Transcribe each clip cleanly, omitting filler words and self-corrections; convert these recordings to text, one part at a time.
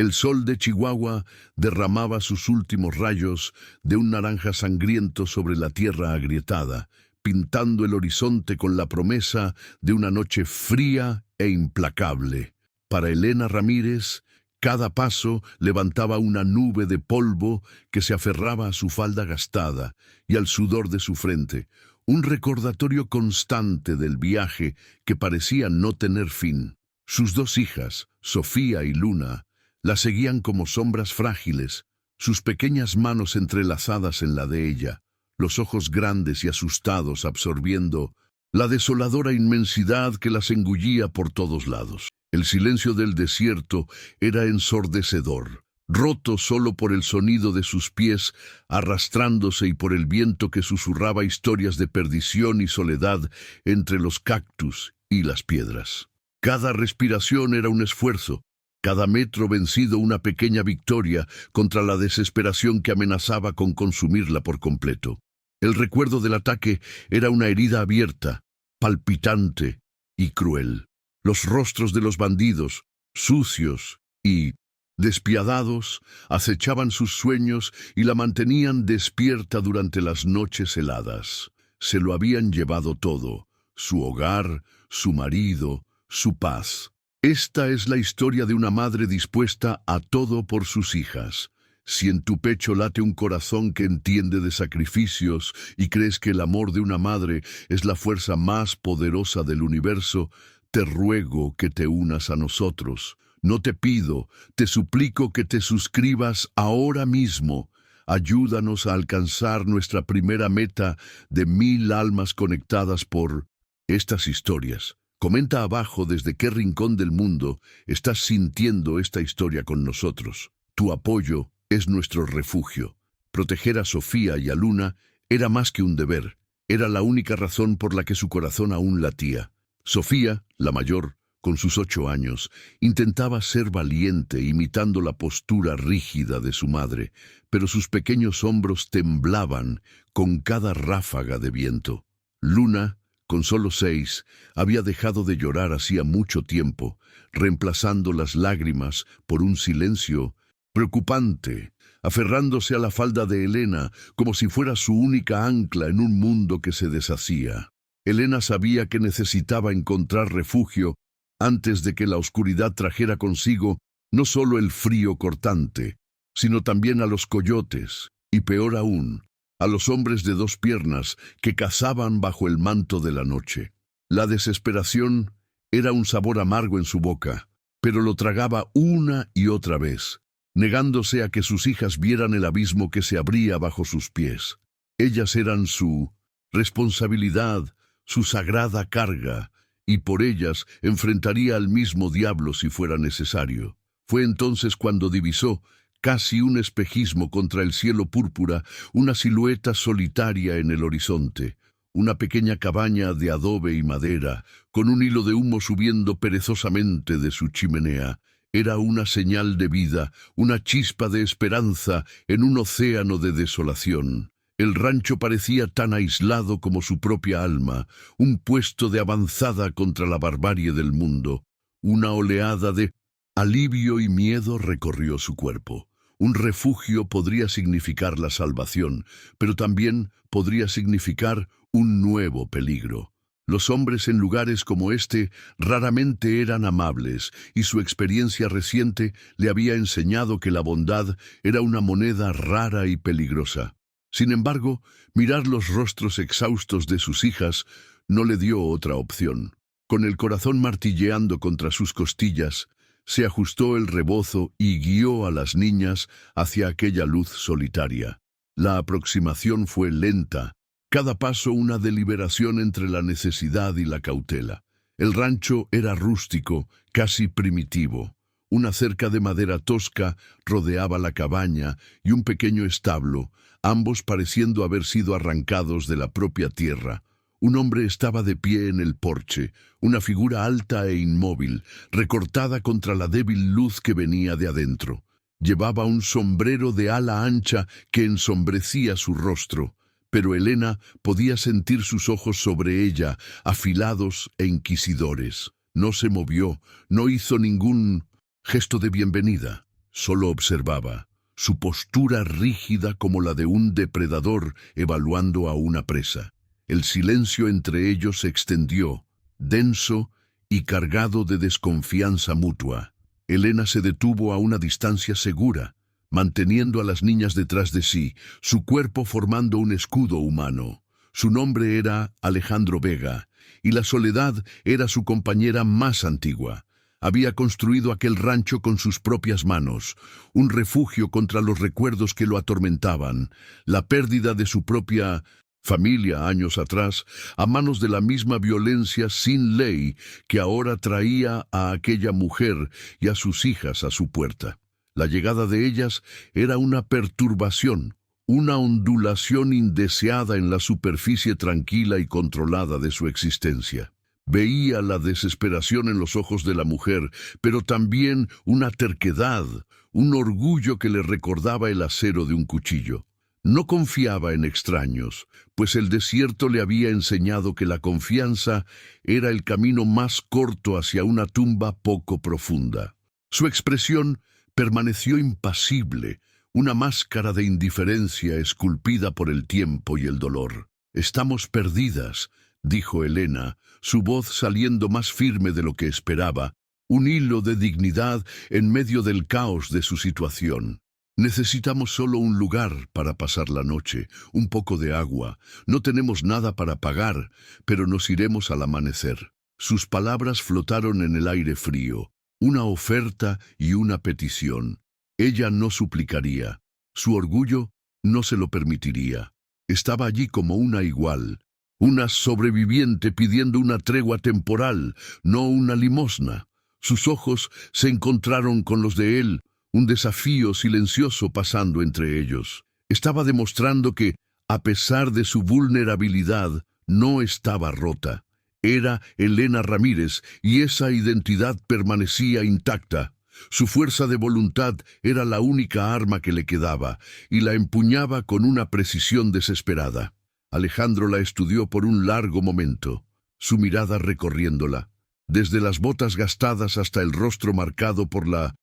El sol de Chihuahua derramaba sus últimos rayos de un naranja sangriento sobre la tierra agrietada, pintando el horizonte con la promesa de una noche fría e implacable. Para Elena Ramírez, cada paso levantaba una nube de polvo que se aferraba a su falda gastada y al sudor de su frente, un recordatorio constante del viaje que parecía no tener fin. Sus dos hijas, Sofía y Luna, la seguían como sombras frágiles, sus pequeñas manos entrelazadas en la de ella, los ojos grandes y asustados absorbiendo la desoladora inmensidad que las engullía por todos lados. El silencio del desierto era ensordecedor, roto solo por el sonido de sus pies arrastrándose y por el viento que susurraba historias de perdición y soledad entre los cactus y las piedras. Cada respiración era un esfuerzo, cada metro vencido una pequeña victoria contra la desesperación que amenazaba con consumirla por completo. El recuerdo del ataque era una herida abierta, palpitante y cruel. Los rostros de los bandidos, sucios y despiadados, acechaban sus sueños y la mantenían despierta durante las noches heladas. Se lo habían llevado todo, su hogar, su marido, su paz. Esta es la historia de una madre dispuesta a todo por sus hijas. Si en tu pecho late un corazón que entiende de sacrificios y crees que el amor de una madre es la fuerza más poderosa del universo, te ruego que te unas a nosotros. No te pido, te suplico que te suscribas ahora mismo. Ayúdanos a alcanzar nuestra primera meta de 1000 almas conectadas por estas historias. Comenta abajo desde qué rincón del mundo estás sintiendo esta historia con nosotros. Tu apoyo es nuestro refugio. Proteger a Sofía y a Luna era más que un deber, era la única razón por la que su corazón aún latía. Sofía, la mayor, con sus 8 años, intentaba ser valiente imitando la postura rígida de su madre, pero sus pequeños hombros temblaban con cada ráfaga de viento. Luna, con solo 6, había dejado de llorar hacía mucho tiempo, reemplazando las lágrimas por un silencio preocupante, aferrándose a la falda de Elena como si fuera su única ancla en un mundo que se deshacía. Elena sabía que necesitaba encontrar refugio antes de que la oscuridad trajera consigo no solo el frío cortante, sino también a los coyotes, y peor aún, a los hombres de 2 piernas que cazaban bajo el manto de la noche. La desesperación era un sabor amargo en su boca, pero lo tragaba una y otra vez, negándose a que sus hijas vieran el abismo que se abría bajo sus pies. Ellas eran su responsabilidad, su sagrada carga, y por ellas enfrentaría al mismo diablo si fuera necesario. Fue entonces cuando divisó, casi un espejismo contra el cielo púrpura, una silueta solitaria en el horizonte, una pequeña cabaña de adobe y madera, con un hilo de humo subiendo perezosamente de su chimenea. Era una señal de vida, una chispa de esperanza en un océano de desolación. El rancho parecía tan aislado como su propia alma, un puesto de avanzada contra la barbarie del mundo. Una oleada de alivio y miedo recorrió su cuerpo. Un refugio podría significar la salvación, pero también podría significar un nuevo peligro. Los hombres en lugares como este raramente eran amables, y su experiencia reciente le había enseñado que la bondad era una moneda rara y peligrosa. Sin embargo, mirar los rostros exhaustos de sus hijas no le dio otra opción. Con el corazón martilleando contra sus costillas, se ajustó el rebozo y guió a las niñas hacia aquella luz solitaria. La aproximación fue lenta, cada paso una deliberación entre la necesidad y la cautela. El rancho era rústico, casi primitivo. Una cerca de madera tosca rodeaba la cabaña y un pequeño establo, ambos pareciendo haber sido arrancados de la propia tierra. Un hombre estaba de pie en el porche, una figura alta e inmóvil, recortada contra la débil luz que venía de adentro. Llevaba un sombrero de ala ancha que ensombrecía su rostro, pero Elena podía sentir sus ojos sobre ella, afilados e inquisidores. No se movió, no hizo ningún gesto de bienvenida. solo observaba, su postura rígida como la de un depredador evaluando a una presa. El silencio entre ellos se extendió, denso y cargado de desconfianza mutua. Elena se detuvo a una distancia segura, manteniendo a las niñas detrás de sí, su cuerpo formando un escudo humano. Su nombre era Alejandro Vega, y la soledad era su compañera más antigua. Había construido aquel rancho con sus propias manos, un refugio contra los recuerdos que lo atormentaban, la pérdida de su propia familia años atrás, a manos de la misma violencia sin ley que ahora traía a aquella mujer y a sus hijas a su puerta. La llegada de ellas era una perturbación, una ondulación indeseada en la superficie tranquila y controlada de su existencia. Veía la desesperación en los ojos de la mujer, pero también una terquedad, un orgullo que le recordaba el acero de un cuchillo. No confiaba en extraños, pues el desierto le había enseñado que la confianza era el camino más corto hacia una tumba poco profunda. Su expresión permaneció impasible, una máscara de indiferencia esculpida por el tiempo y el dolor. «Estamos perdidas», dijo Elena, su voz saliendo más firme de lo que esperaba, un hilo de dignidad en medio del caos de su situación. «Necesitamos solo un lugar para pasar la noche, un poco de agua. No tenemos nada para pagar, pero nos iremos al amanecer». Sus palabras flotaron en el aire frío, una oferta y una petición. Ella no suplicaría. Su orgullo no se lo permitiría. Estaba allí como una igual, una sobreviviente pidiendo una tregua temporal, no una limosna. Sus ojos se encontraron con los de él, un desafío silencioso pasando entre ellos. Estaba demostrando que, a pesar de su vulnerabilidad, no estaba rota. Era Elena Ramírez y esa identidad permanecía intacta. Su fuerza de voluntad era la única arma que le quedaba, y la empuñaba con una precisión desesperada. Alejandro la estudió por un largo momento, su mirada recorriéndola, desde las botas gastadas hasta el rostro marcado por la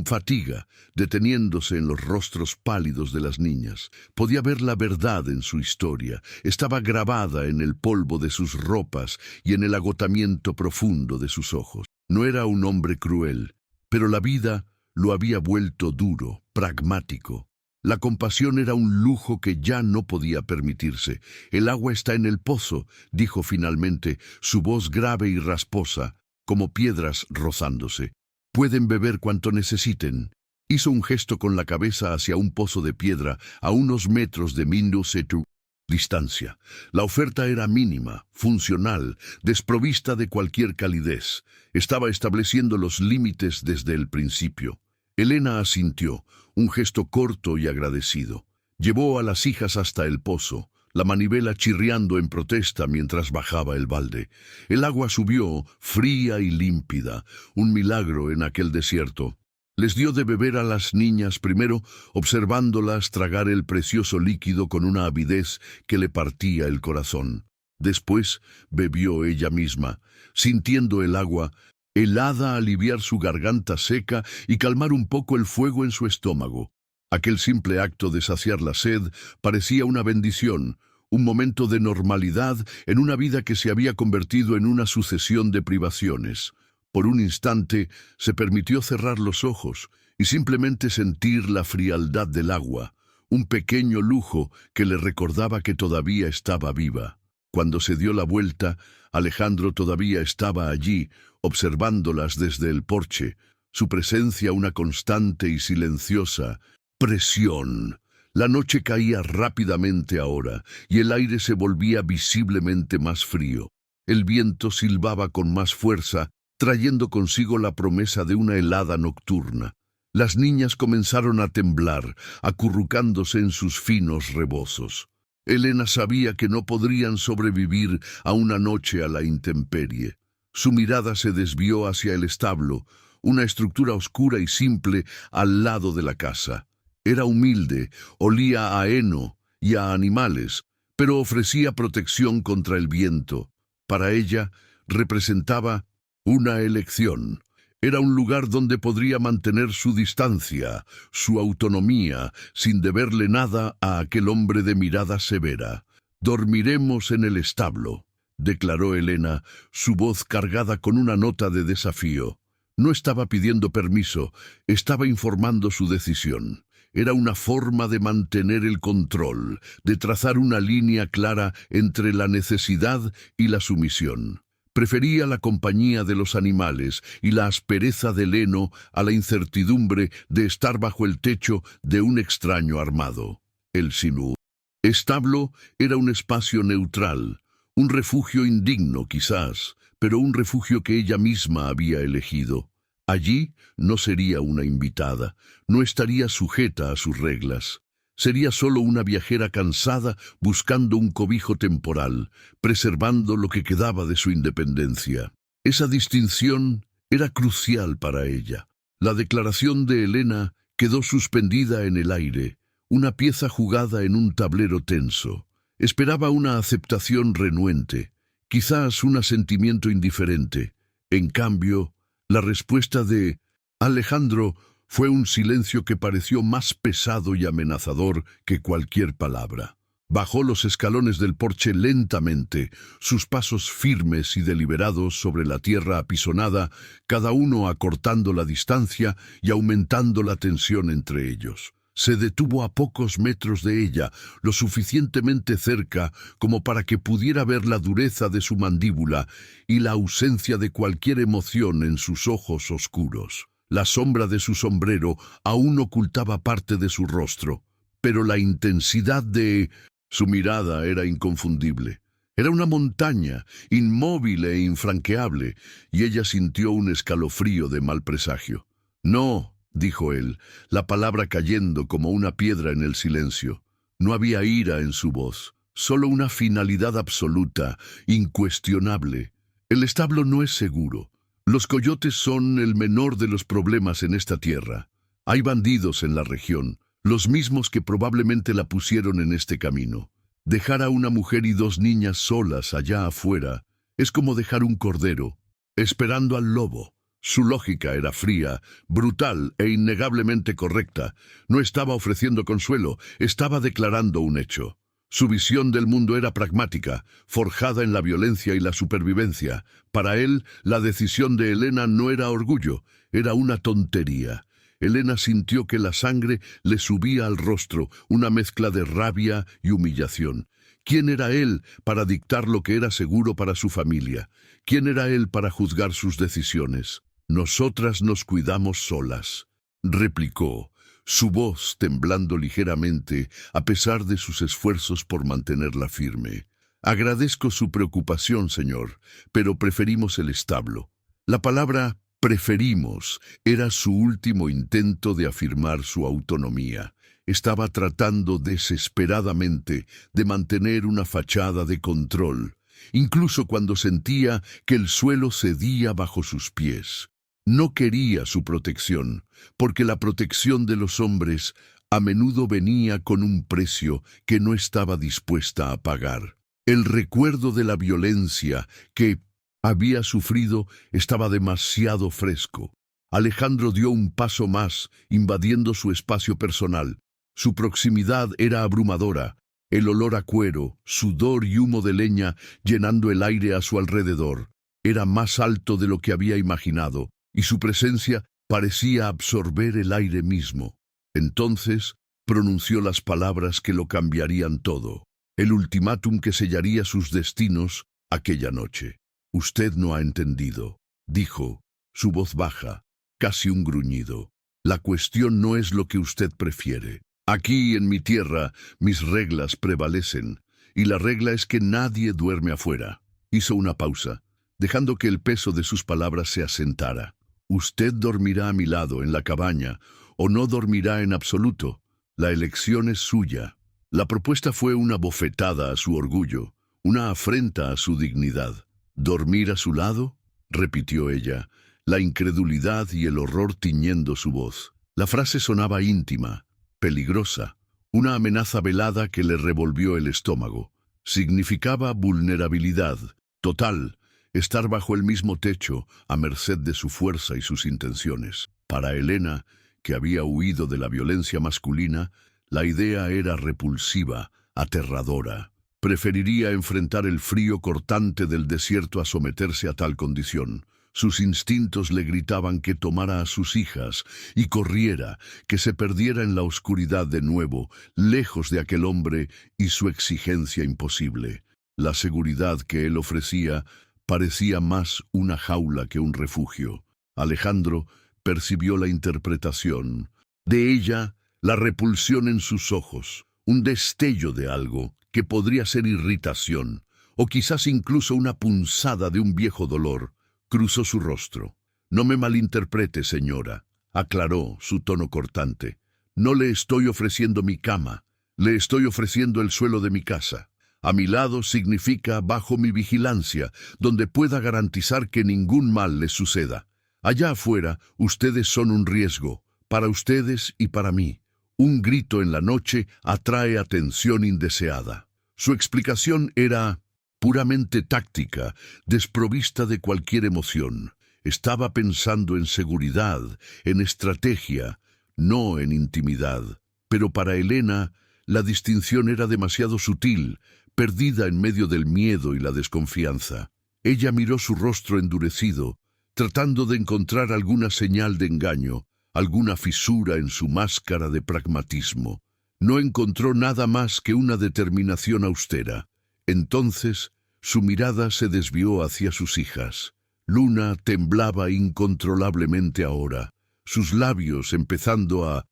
fatiga, deteniéndose en los rostros pálidos de las niñas. Podía ver la verdad en su historia, estaba grabada en el polvo de sus ropas y en el agotamiento profundo de sus ojos. No era un hombre cruel, pero la vida lo había vuelto duro, pragmático. La compasión era un lujo que ya no podía permitirse. «El agua está en el pozo», dijo finalmente, su voz grave y rasposa, como piedras rozándose. «Pueden beber cuanto necesiten». Hizo un gesto con la cabeza hacia un pozo de piedra a unos metros de Mindusetu distancia. La oferta era mínima, funcional, desprovista de cualquier calidez. Estaba estableciendo los límites desde el principio. Elena asintió, un gesto corto y agradecido. Llevó a las hijas hasta el pozo, la manivela chirriando en protesta mientras bajaba el balde. El agua subió, fría y límpida, un milagro en aquel desierto. Les dio de beber a las niñas primero, observándolas tragar el precioso líquido con una avidez que le partía el corazón. Después bebió ella misma, sintiendo el agua helada aliviar su garganta seca y calmar un poco el fuego en su estómago. Aquel simple acto de saciar la sed parecía una bendición, un momento de normalidad en una vida que se había convertido en una sucesión de privaciones. Por un instante se permitió cerrar los ojos y simplemente sentir la frialdad del agua, un pequeño lujo que le recordaba que todavía estaba viva. Cuando se dio la vuelta, Alejandro todavía estaba allí, observándolas desde el porche, su presencia una constante y silenciosa presión. La noche caía rápidamente ahora, y el aire se volvía visiblemente más frío. El viento silbaba con más fuerza, trayendo consigo la promesa de una helada nocturna. Las niñas comenzaron a temblar, acurrucándose en sus finos rebozos. Elena sabía que no podrían sobrevivir a una noche a la intemperie. Su mirada se desvió hacia el establo, una estructura oscura y simple al lado de la casa. Era humilde, olía a heno y a animales, pero ofrecía protección contra el viento. Para ella representaba una elección. Era un lugar donde podría mantener su distancia, su autonomía, sin deberle nada a aquel hombre de mirada severa. «Dormiremos en el establo», declaró Helena, su voz cargada con una nota de desafío. No estaba pidiendo permiso, estaba informando su decisión. Era una forma de mantener el control, de trazar una línea clara entre la necesidad y la sumisión. Prefería la compañía de los animales y la aspereza del heno a la incertidumbre de estar bajo el techo de un extraño armado. El Sinú. Establo era un espacio neutral, un refugio indigno quizás, pero un refugio que ella misma había elegido. Allí no sería una invitada, no estaría sujeta a sus reglas. Sería solo una viajera cansada buscando un cobijo temporal, preservando lo que quedaba de su independencia. Esa distinción era crucial para ella. La declaración de Helena quedó suspendida en el aire, una pieza jugada en un tablero tenso. Esperaba una aceptación renuente, quizás un asentimiento indiferente. En cambio, la respuesta de Alejandro fue un silencio que pareció más pesado y amenazador que cualquier palabra. Bajó los escalones del porche lentamente, sus pasos firmes y deliberados sobre la tierra apisonada, cada uno acortando la distancia y aumentando la tensión entre ellos. Se detuvo a pocos metros de ella, lo suficientemente cerca como para que pudiera ver la dureza de su mandíbula y la ausencia de cualquier emoción en sus ojos oscuros. La sombra de su sombrero aún ocultaba parte de su rostro, pero la intensidad de su mirada era inconfundible. Era una montaña, inmóvil e infranqueable, y ella sintió un escalofrío de mal presagio. «No», dijo él, la palabra cayendo como una piedra en el silencio. No había ira en su voz, solo una finalidad absoluta, incuestionable. «El establo no es seguro. Los coyotes son el menor de los problemas en esta tierra. Hay bandidos en la región, los mismos que probablemente la pusieron en este camino. Dejar a una mujer y 2 niñas solas allá afuera es como dejar un cordero, esperando al lobo». Su lógica era fría, brutal e innegablemente correcta. No estaba ofreciendo consuelo, estaba declarando un hecho. Su visión del mundo era pragmática, forjada en la violencia y la supervivencia. Para él, la decisión de Helena no era orgullo, era una tontería. Helena sintió que la sangre le subía al rostro, una mezcla de rabia y humillación. ¿Quién era él para dictar lo que era seguro para su familia? ¿Quién era él para juzgar sus decisiones? «Nosotras nos cuidamos solas», replicó, su voz temblando ligeramente a pesar de sus esfuerzos por mantenerla firme. «Agradezco su preocupación, señor, pero preferimos el establo». La palabra «preferimos» era su último intento de afirmar su autonomía. Estaba tratando desesperadamente de mantener una fachada de control, incluso cuando sentía que el suelo cedía bajo sus pies. No quería su protección, porque la protección de los hombres a menudo venía con un precio que no estaba dispuesta a pagar. El recuerdo de la violencia que había sufrido estaba demasiado fresco. Alejandro dio un paso más, invadiendo su espacio personal. Su proximidad era abrumadora, el olor a cuero, sudor y humo de leña llenando el aire a su alrededor. Era más alto de lo que había imaginado, y su presencia parecía absorber el aire mismo. Entonces pronunció las palabras que lo cambiarían todo, el ultimátum que sellaría sus destinos aquella noche. «Usted no ha entendido», dijo, su voz baja, casi un gruñido. «La cuestión no es lo que usted prefiere. Aquí, en mi tierra, mis reglas prevalecen, y la regla es que nadie duerme afuera». Hizo una pausa, dejando que el peso de sus palabras se asentara. «Usted dormirá a mi lado en la cabaña, o no dormirá en absoluto. La elección es suya». La propuesta fue una bofetada a su orgullo, una afrenta a su dignidad. «¿Dormir a su lado?», repitió ella, la incredulidad y el horror tiñendo su voz. La frase sonaba íntima, peligrosa, una amenaza velada que le revolvió el estómago. Significaba vulnerabilidad, total, estar bajo el mismo techo, a merced de su fuerza y sus intenciones. Para Elena, que había huido de la violencia masculina, la idea era repulsiva, aterradora. Preferiría enfrentar el frío cortante del desierto a someterse a tal condición. Sus instintos le gritaban que tomara a sus hijas y corriera, que se perdiera en la oscuridad de nuevo, lejos de aquel hombre y su exigencia imposible. La seguridad que él ofrecía parecía más una jaula que un refugio. Alejandro percibió la interpretación. De ella, la repulsión en sus ojos, un destello de algo que podría ser irritación, o quizás incluso una punzada de un viejo dolor, cruzó su rostro. «No me malinterprete, señora», aclaró su tono cortante. «No le estoy ofreciendo mi cama, le estoy ofreciendo el suelo de mi casa. A mi lado significa bajo mi vigilancia, donde pueda garantizar que ningún mal les suceda. Allá afuera, ustedes son un riesgo, para ustedes y para mí. Un grito en la noche atrae atención indeseada». Su explicación era puramente táctica, desprovista de cualquier emoción. Estaba pensando en seguridad, en estrategia, no en intimidad. Pero para Elena, la distinción era demasiado sutil, perdida en medio del miedo y la desconfianza. Ella miró su rostro endurecido, tratando de encontrar alguna señal de engaño, alguna fisura en su máscara de pragmatismo. No encontró nada más que una determinación austera. Entonces, su mirada se desvió hacia sus hijas. Luna temblaba incontrolablemente ahora, sus labios empezando a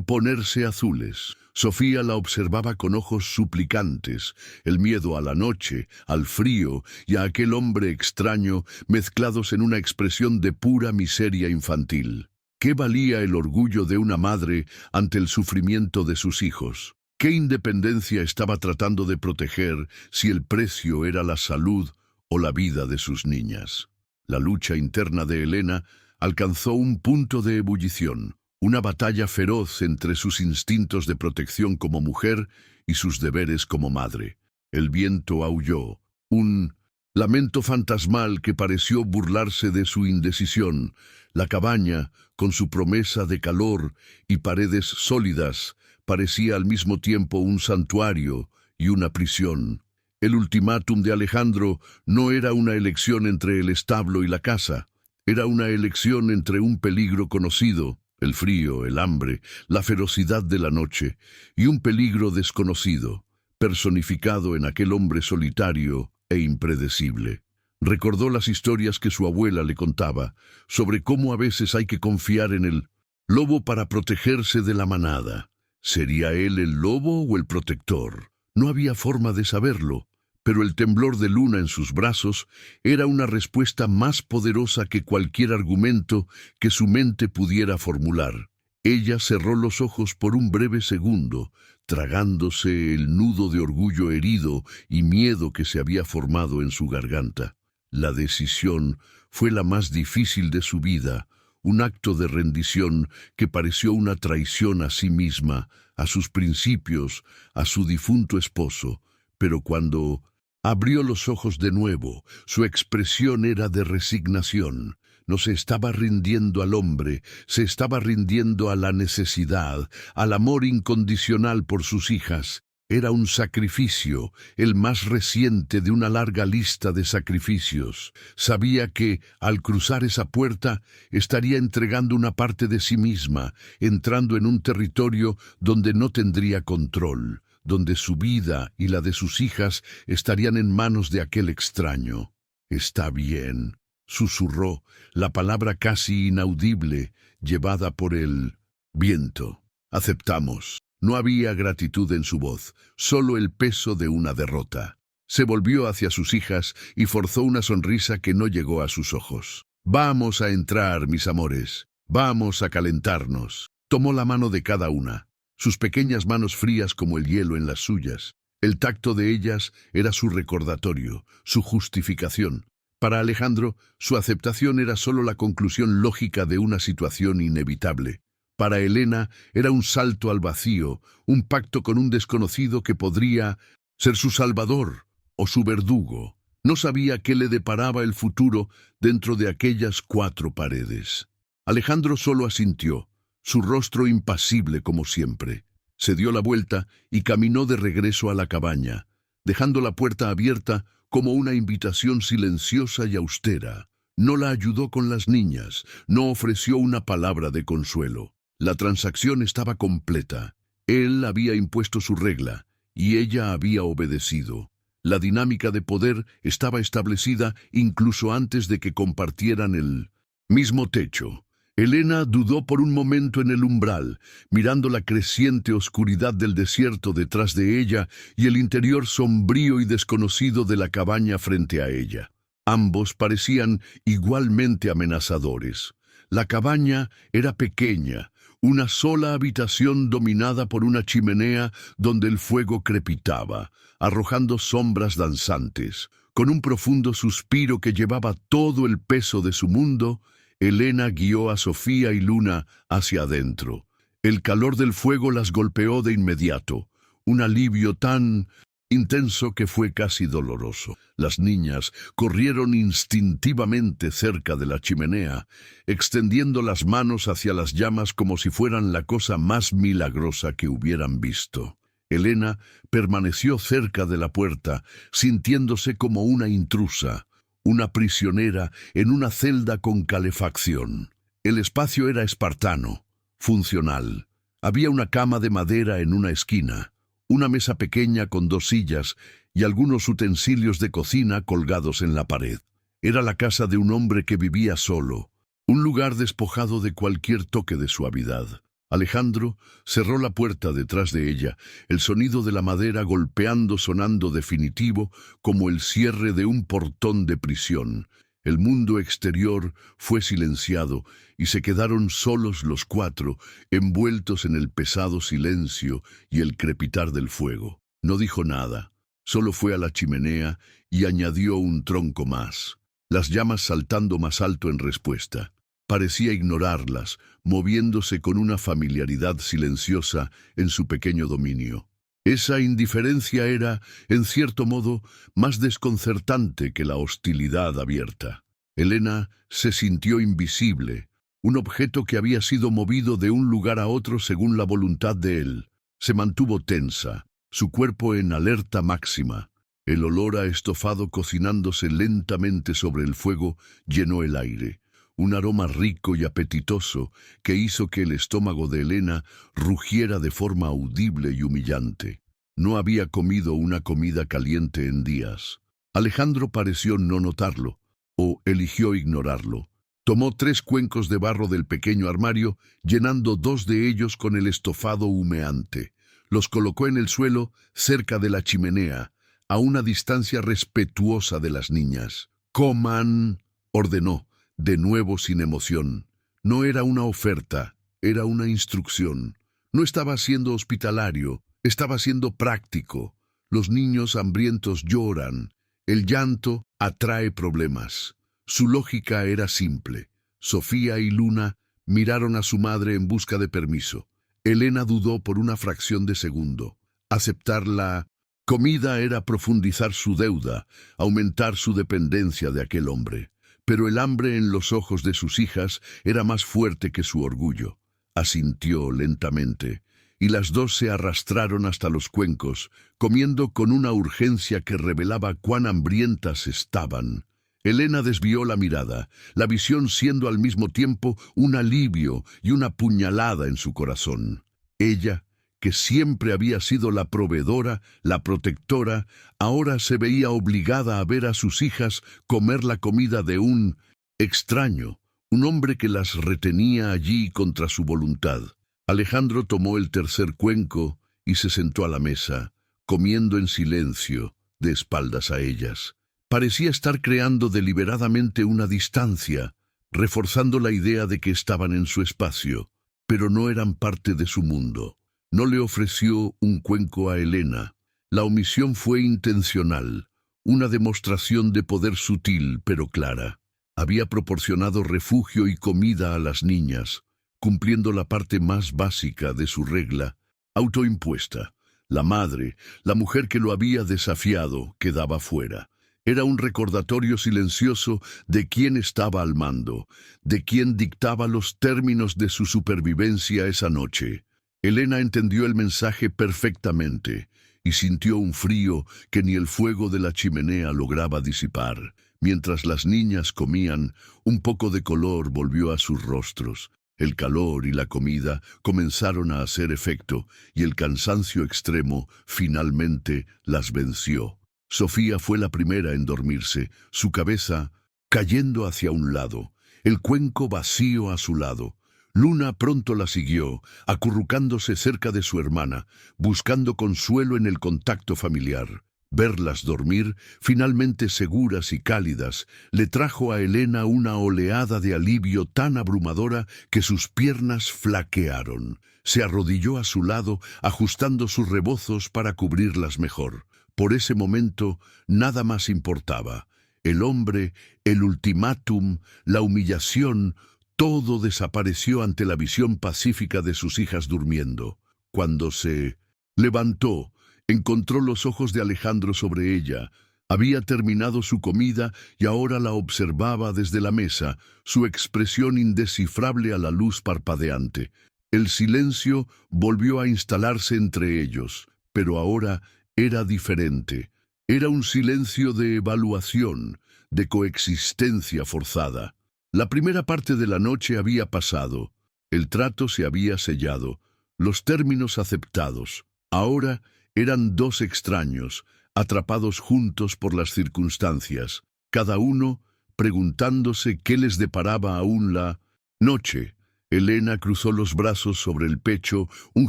ponerse azules. Sofía la observaba con ojos suplicantes, el miedo a la noche, al frío y a aquel hombre extraño mezclados en una expresión de pura miseria infantil. ¿Qué valía el orgullo de una madre ante el sufrimiento de sus hijos? ¿Qué independencia estaba tratando de proteger si el precio era la salud o la vida de sus niñas? La lucha interna de Elena alcanzó un punto de ebullición, una batalla feroz entre sus instintos de protección como mujer y sus deberes como madre. El viento aulló, un lamento fantasmal que pareció burlarse de su indecisión. La cabaña, con su promesa de calor y paredes sólidas, parecía al mismo tiempo un santuario y una prisión. El ultimátum de Alejandro no era una elección entre el establo y la casa, era una elección entre un peligro conocido, el frío, el hambre, la ferocidad de la noche, y un peligro desconocido, personificado en aquel hombre solitario e impredecible. Recordó las historias que su abuela le contaba sobre cómo a veces hay que confiar en el lobo para protegerse de la manada. ¿Sería él el lobo o el protector? No había forma de saberlo, pero el temblor de Luna en sus brazos era una respuesta más poderosa que cualquier argumento que su mente pudiera formular. Ella cerró los ojos por un breve segundo, tragándose el nudo de orgullo herido y miedo que se había formado en su garganta. La decisión fue la más difícil de su vida, un acto de rendición que pareció una traición a sí misma, a sus principios, a su difunto esposo. Pero cuando abrió los ojos de nuevo, su expresión era de resignación. No se estaba rindiendo al hombre, se estaba rindiendo a la necesidad, al amor incondicional por sus hijas. Era un sacrificio, el más reciente de una larga lista de sacrificios. Sabía que, al cruzar esa puerta, estaría entregando una parte de sí misma, entrando en un territorio donde no tendría control, donde su vida y la de sus hijas estarían en manos de aquel extraño. «Está bien», susurró, la palabra casi inaudible, llevada por el viento. «Aceptamos». No había gratitud en su voz, solo el peso de una derrota. Se volvió hacia sus hijas y forzó una sonrisa que no llegó a sus ojos. «Vamos a entrar, mis amores. Vamos a calentarnos». Tomó la mano de cada una, sus pequeñas manos frías como el hielo en las suyas. El tacto de ellas era su recordatorio, su justificación. Para Alejandro, su aceptación era solo la conclusión lógica de una situación inevitable. Para Elena era un salto al vacío, un pacto con un desconocido que podría ser su salvador o su verdugo. No sabía qué le deparaba el futuro dentro de aquellas 4 paredes. Alejandro solo asintió, su rostro impasible como siempre. Se dio la vuelta y caminó de regreso a la cabaña, dejando la puerta abierta como una invitación silenciosa y austera. No la ayudó con las niñas, no ofreció una palabra de consuelo. La transacción estaba completa. Él había impuesto su regla, y ella había obedecido. La dinámica de poder estaba establecida incluso antes de que compartieran el mismo techo. Elena dudó por un momento en el umbral, mirando la creciente oscuridad del desierto detrás de ella y el interior sombrío y desconocido de la cabaña frente a ella. Ambos parecían igualmente amenazadores. La cabaña era pequeña, una sola habitación dominada por una chimenea donde el fuego crepitaba, arrojando sombras danzantes. Con un profundo suspiro que llevaba todo el peso de su mundo, Elena guió a Sofía y Luna hacia adentro. El calor del fuego las golpeó de inmediato, un alivio tan intenso que fue casi doloroso. Las niñas corrieron instintivamente cerca de la chimenea, extendiendo las manos hacia las llamas como si fueran la cosa más milagrosa que hubieran visto. Elena permaneció cerca de la puerta, sintiéndose como una intrusa, una prisionera en una celda con calefacción. El espacio era espartano, funcional. Había una cama de madera en una esquina, una mesa pequeña con 2 sillas y algunos utensilios de cocina colgados en la pared. Era la casa de un hombre que vivía solo, un lugar despojado de cualquier toque de suavidad. Alejandro cerró la puerta detrás de ella, el sonido de la madera golpeando sonando definitivo como el cierre de un portón de prisión. El mundo exterior fue silenciado y se quedaron solos los 4, envueltos en el pesado silencio y el crepitar del fuego. No dijo nada, solo fue a la chimenea y añadió un tronco más, las llamas saltando más alto en respuesta. Parecía ignorarlas, moviéndose con una familiaridad silenciosa en su pequeño dominio. Esa indiferencia era, en cierto modo, más desconcertante que la hostilidad abierta. Elena se sintió invisible, un objeto que había sido movido de un lugar a otro según la voluntad de él. Se mantuvo tensa, su cuerpo en alerta máxima. El olor a estofado cocinándose lentamente sobre el fuego llenó el aire. Un aroma rico y apetitoso que hizo que el estómago de Elena rugiera de forma audible y humillante. No había comido una comida caliente en días. Alejandro pareció no notarlo, o eligió ignorarlo. Tomó 3 cuencos de barro del pequeño armario, llenando 2 de ellos con el estofado humeante. Los colocó en el suelo, cerca de la chimenea, a una distancia respetuosa de las niñas. «Coman», ordenó, de nuevo sin emoción. No era una oferta, era una instrucción. No estaba siendo hospitalario, estaba siendo práctico. Los niños hambrientos lloran. El llanto atrae problemas. Su lógica era simple. Sofía y Luna miraron a su madre en busca de permiso. Elena dudó por una fracción de segundo. Aceptar la comida era profundizar su deuda, aumentar su dependencia de aquel hombre. Pero el hambre en los ojos de sus hijas era más fuerte que su orgullo. Asintió lentamente, y las 2 se arrastraron hasta los cuencos, comiendo con una urgencia que revelaba cuán hambrientas estaban. Elena desvió la mirada, la visión siendo al mismo tiempo un alivio y una puñalada en su corazón. Ella, que siempre había sido la proveedora, la protectora, ahora se veía obligada a ver a sus hijas comer la comida de un extraño, un hombre que las retenía allí contra su voluntad. Alejandro tomó el 3er cuenco y se sentó a la mesa, comiendo en silencio, de espaldas a ellas. Parecía estar creando deliberadamente una distancia, reforzando la idea de que estaban en su espacio, pero no eran parte de su mundo. No le ofreció un cuenco a Elena. La omisión fue intencional, una demostración de poder sutil pero clara. Había proporcionado refugio y comida a las niñas, cumpliendo la parte más básica de su regla, autoimpuesta. La madre, la mujer que lo había desafiado, quedaba fuera. Era un recordatorio silencioso de quién estaba al mando, de quién dictaba los términos de su supervivencia esa noche. Elena entendió el mensaje perfectamente y sintió un frío que ni el fuego de la chimenea lograba disipar. Mientras las niñas comían, un poco de color volvió a sus rostros. El calor y la comida comenzaron a hacer efecto y el cansancio extremo finalmente las venció. Sofía fue la primera en dormirse, su cabeza cayendo hacia un lado, el cuenco vacío a su lado. Luna pronto la siguió, acurrucándose cerca de su hermana, buscando consuelo en el contacto familiar. Verlas dormir, finalmente seguras y cálidas, le trajo a Elena una oleada de alivio tan abrumadora que sus piernas flaquearon. Se arrodilló a su lado, ajustando sus rebozos para cubrirlas mejor. Por ese momento, nada más importaba. El hombre, el ultimátum, la humillación, todo desapareció ante la visión pacífica de sus hijas durmiendo. Cuando se levantó, encontró los ojos de Alejandro sobre ella. Había terminado su comida y ahora la observaba desde la mesa, su expresión indescifrable a la luz parpadeante. El silencio volvió a instalarse entre ellos, pero ahora era diferente. Era un silencio de evaluación, de coexistencia forzada. La primera parte de la noche había pasado. El trato se había sellado, los términos aceptados. Ahora eran dos extraños, atrapados juntos por las circunstancias, cada uno preguntándose qué les deparaba aún la noche. Elena cruzó los brazos sobre el pecho, un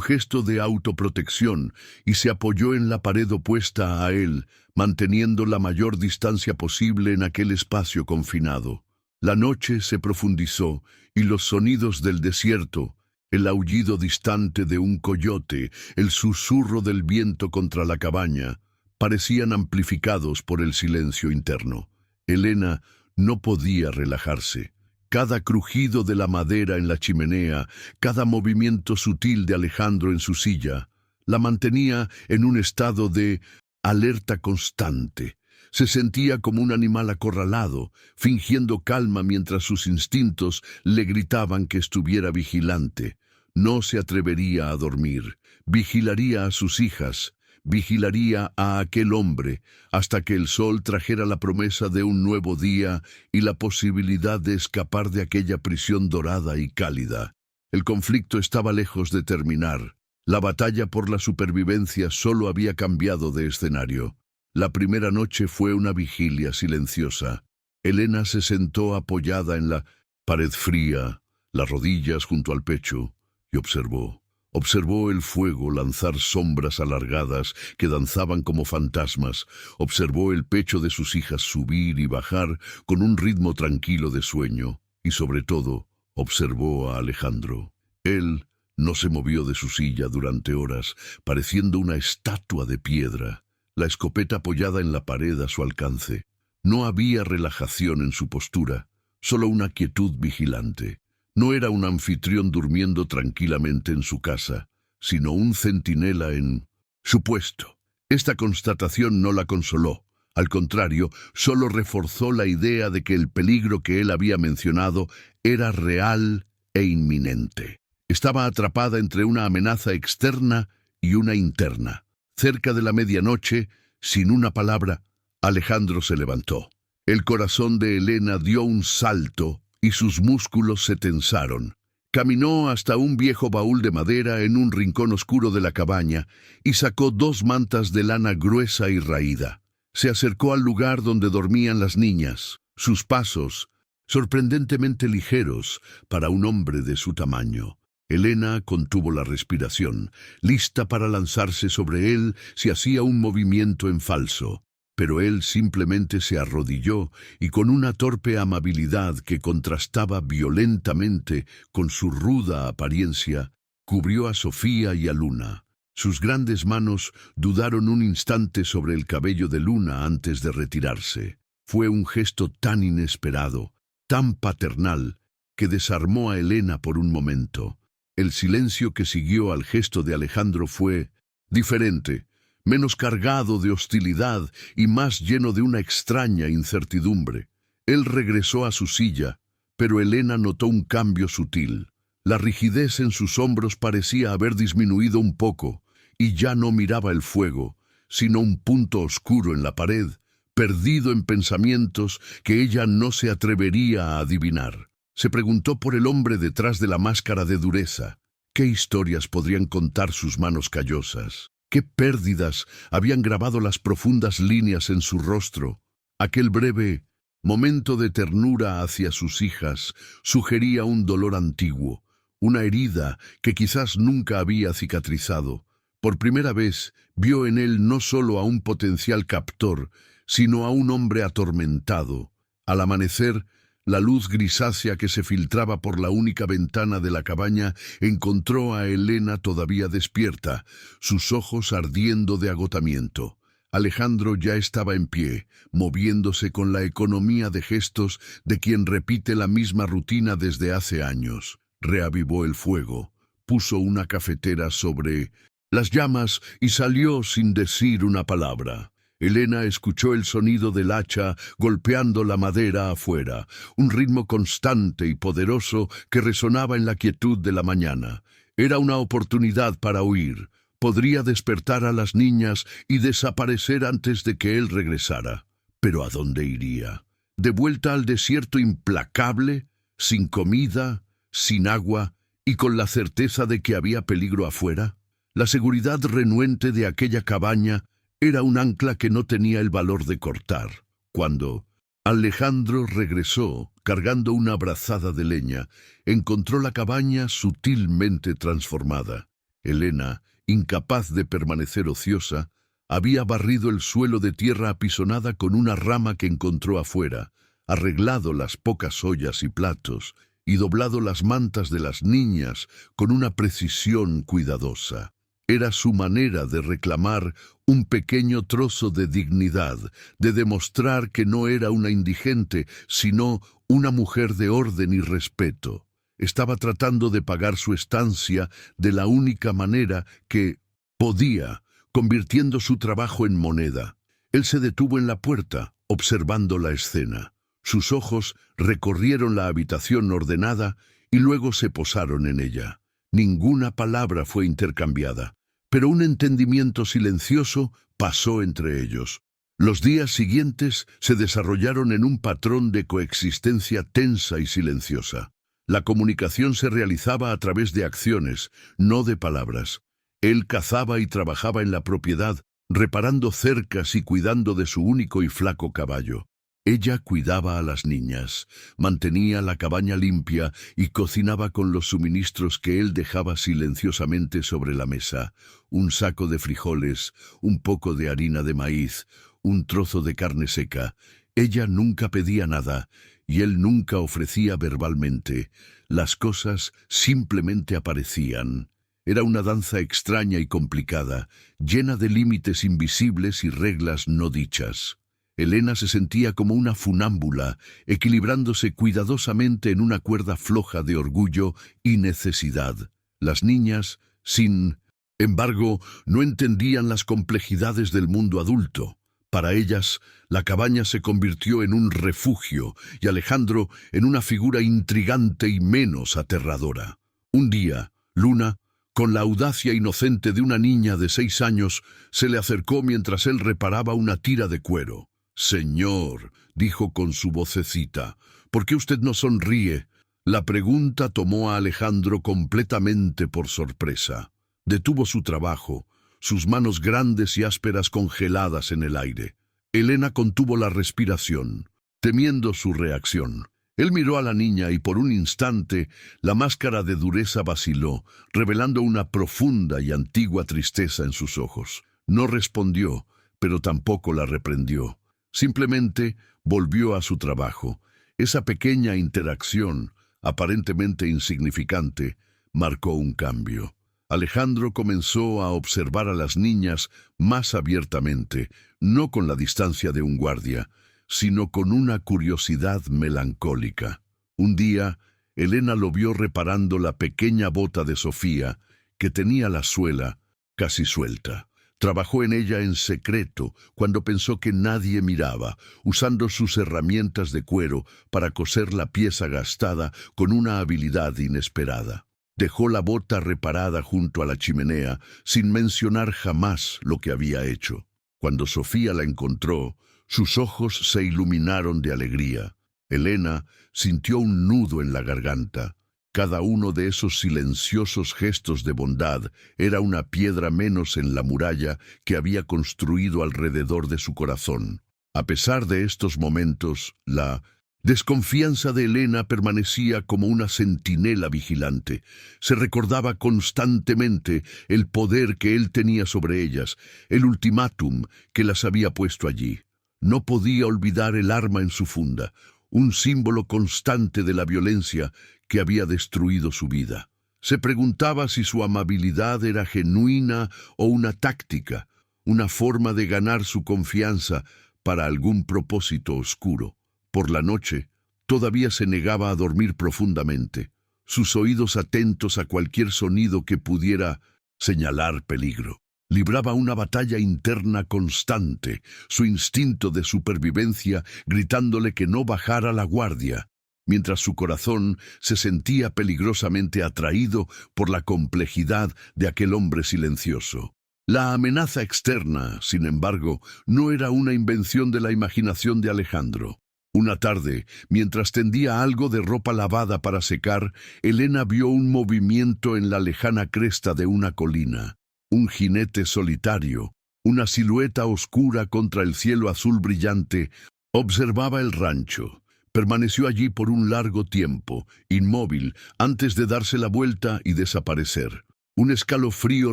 gesto de autoprotección, y se apoyó en la pared opuesta a él, manteniendo la mayor distancia posible en aquel espacio confinado. La noche se profundizó, y los sonidos del desierto, el aullido distante de un coyote, el susurro del viento contra la cabaña, parecían amplificados por el silencio interno. Elena no podía relajarse. Cada crujido de la madera en la chimenea, cada movimiento sutil de Alejandro en su silla, la mantenía en un estado de alerta constante. Se sentía como un animal acorralado, fingiendo calma mientras sus instintos le gritaban que estuviera vigilante. No se atrevería a dormir, vigilaría a sus hijas, vigilaría a aquel hombre hasta que el sol trajera la promesa de un nuevo día y la posibilidad de escapar de aquella prisión dorada y cálida. El conflicto estaba lejos de terminar. La batalla por la supervivencia solo había cambiado de escenario. La primera noche fue una vigilia silenciosa. Elena se sentó apoyada en la pared fría, las rodillas junto al pecho, y observó. Observó el fuego lanzar sombras alargadas que danzaban como fantasmas. Observó el pecho de sus hijas subir y bajar con un ritmo tranquilo de sueño. Y sobre todo, observó a Alejandro. Él no se movió de su silla durante horas, pareciendo una estatua de piedra, la escopeta apoyada en la pared a su alcance. No había relajación en su postura, solo una quietud vigilante. No era un anfitrión durmiendo tranquilamente en su casa, sino un centinela en su puesto. Esta constatación no la consoló. Al contrario, solo reforzó la idea de que el peligro que él había mencionado era real e inminente. Estaba atrapada entre una amenaza externa y una interna. Cerca de la medianoche, sin una palabra, Alejandro se levantó. El corazón de Elena dio un salto y sus músculos se tensaron. Caminó hasta un viejo baúl de madera en un rincón oscuro de la cabaña y sacó 2 mantas de lana gruesa y raída. Se acercó al lugar donde dormían las niñas. Sus pasos, sorprendentemente ligeros para un hombre de su tamaño. Elena contuvo la respiración, lista para lanzarse sobre él si hacía un movimiento en falso. Pero él simplemente se arrodilló y con una torpe amabilidad que contrastaba violentamente con su ruda apariencia, cubrió a Sofía y a Luna. Sus grandes manos dudaron un instante sobre el cabello de Luna antes de retirarse. Fue un gesto tan inesperado, tan paternal, que desarmó a Elena por un momento. El silencio que siguió al gesto de Alejandro fue diferente, menos cargado de hostilidad y más lleno de una extraña incertidumbre. Él regresó a su silla, pero Elena notó un cambio sutil. La rigidez en sus hombros parecía haber disminuido un poco, y ya no miraba el fuego, sino un punto oscuro en la pared, perdido en pensamientos que ella no se atrevería a adivinar. Se preguntó por el hombre detrás de la máscara de dureza. ¿Qué historias podrían contar sus manos callosas? ¿Qué pérdidas habían grabado las profundas líneas en su rostro? Aquel breve momento de ternura hacia sus hijas sugería un dolor antiguo, una herida que quizás nunca había cicatrizado. Por primera vez vio en él no solo a un potencial captor, sino a un hombre atormentado. Al amanecer, la luz grisácea que se filtraba por la única ventana de la cabaña encontró a Elena todavía despierta, sus ojos ardiendo de agotamiento. Alejandro ya estaba en pie, moviéndose con la economía de gestos de quien repite la misma rutina desde hace años. Reavivó el fuego, puso una cafetera sobre las llamas y salió sin decir una palabra. Elena escuchó el sonido del hacha golpeando la madera afuera, un ritmo constante y poderoso que resonaba en la quietud de la mañana. Era una oportunidad para huir. Podría despertar a las niñas y desaparecer antes de que él regresara. ¿Pero a dónde iría? ¿De vuelta al desierto implacable, sin comida, sin agua y con la certeza de que había peligro afuera? La seguridad renuente de aquella cabaña era un ancla que no tenía el valor de cortar. Cuando Alejandro regresó, cargando una brazada de leña, encontró la cabaña sutilmente transformada. Elena, incapaz de permanecer ociosa, había barrido el suelo de tierra apisonada con una rama que encontró afuera, arreglado las pocas ollas y platos, y doblado las mantas de las niñas con una precisión cuidadosa. Era su manera de reclamar un pequeño trozo de dignidad, de demostrar que no era una indigente, sino una mujer de orden y respeto. Estaba tratando de pagar su estancia de la única manera que podía, convirtiendo su trabajo en moneda. Él se detuvo en la puerta, observando la escena. Sus ojos recorrieron la habitación ordenada y luego se posaron en ella. Ninguna palabra fue intercambiada, pero un entendimiento silencioso pasó entre ellos. Los días siguientes se desarrollaron en un patrón de coexistencia tensa y silenciosa. La comunicación se realizaba a través de acciones, no de palabras. Él cazaba y trabajaba en la propiedad, reparando cercas y cuidando de su único y flaco caballo. Ella cuidaba a las niñas, mantenía la cabaña limpia y cocinaba con los suministros que él dejaba silenciosamente sobre la mesa: un saco de frijoles, un poco de harina de maíz, un trozo de carne seca. Ella nunca pedía nada, y él nunca ofrecía verbalmente. Las cosas simplemente aparecían. Era una danza extraña y complicada, llena de límites invisibles y reglas no dichas. Elena se sentía como una funámbula, equilibrándose cuidadosamente en una cuerda floja de orgullo y necesidad. Las niñas, sin embargo, no entendían las complejidades del mundo adulto. Para ellas, la cabaña se convirtió en un refugio y Alejandro en una figura intrigante y menos aterradora. Un día, Luna, con la audacia inocente de una niña de 6 años, se le acercó mientras él reparaba una tira de cuero. «Señor», dijo con su vocecita, «¿por qué usted no sonríe?» La pregunta tomó a Alejandro completamente por sorpresa. Detuvo su trabajo, sus manos grandes y ásperas congeladas en el aire. Elena contuvo la respiración, temiendo su reacción. Él miró a la niña y por un instante la máscara de dureza vaciló, revelando una profunda y antigua tristeza en sus ojos. No respondió, pero tampoco la reprendió. Simplemente volvió a su trabajo. Esa pequeña interacción, aparentemente insignificante, marcó un cambio. Alejandro comenzó a observar a las niñas más abiertamente, no con la distancia de un guardia, sino con una curiosidad melancólica. Un día, Elena lo vio reparando la pequeña bota de Sofía, que tenía la suela casi suelta. Trabajó en ella en secreto cuando pensó que nadie miraba, usando sus herramientas de cuero para coser la pieza gastada con una habilidad inesperada. Dejó la bota reparada junto a la chimenea sin mencionar jamás lo que había hecho. Cuando Sofía la encontró, sus ojos se iluminaron de alegría. Elena sintió un nudo en la garganta. Cada uno de esos silenciosos gestos de bondad era una piedra menos en la muralla que había construido alrededor de su corazón. A pesar de estos momentos, la desconfianza de Elena permanecía como una centinela vigilante. Se recordaba constantemente el poder que él tenía sobre ellas, el ultimátum que las había puesto allí. No podía olvidar el arma en su funda, un símbolo constante de la violencia que había destruido su vida. Se preguntaba si su amabilidad era genuina o una táctica, una forma de ganar su confianza para algún propósito oscuro. Por la noche, todavía se negaba a dormir profundamente, sus oídos atentos a cualquier sonido que pudiera señalar peligro. Libraba una batalla interna constante, su instinto de supervivencia gritándole que no bajara la guardia, mientras su corazón se sentía peligrosamente atraído por la complejidad de aquel hombre silencioso. La amenaza externa, sin embargo, no era una invención de la imaginación de Alejandro. Una tarde, mientras tendía algo de ropa lavada para secar, Elena vio un movimiento en la lejana cresta de una colina. Un jinete solitario, una silueta oscura contra el cielo azul brillante, observaba el rancho. Permaneció allí por un largo tiempo, inmóvil, antes de darse la vuelta y desaparecer. Un escalofrío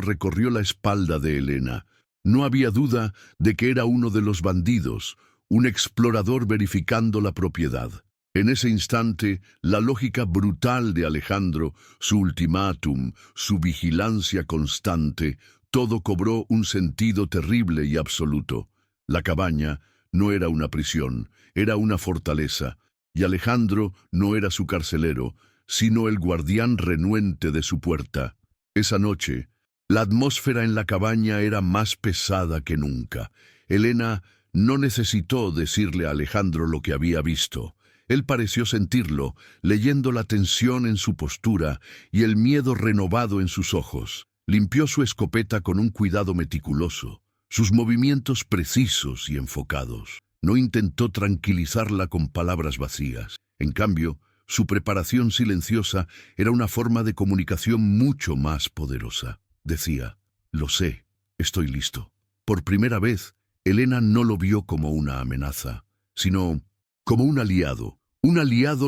recorrió la espalda de Elena. No había duda de que era uno de los bandidos, un explorador verificando la propiedad. En ese instante, la lógica brutal de Alejandro, su ultimátum, su vigilancia constante, todo cobró un sentido terrible y absoluto. La cabaña no era una prisión, era una fortaleza, y Alejandro no era su carcelero, sino el guardián renuente de su puerta. Esa noche, la atmósfera en la cabaña era más pesada que nunca. Elena no necesitó decirle a Alejandro lo que había visto. Él pareció sentirlo, leyendo la tensión en su postura y el miedo renovado en sus ojos. Limpió su escopeta con un cuidado meticuloso, sus movimientos precisos y enfocados. No intentó tranquilizarla con palabras vacías. En cambio, su preparación silenciosa era una forma de comunicación mucho más poderosa. Decía, «Lo sé, estoy listo». Por primera vez, Elena no lo vio como una amenaza, sino como un aliado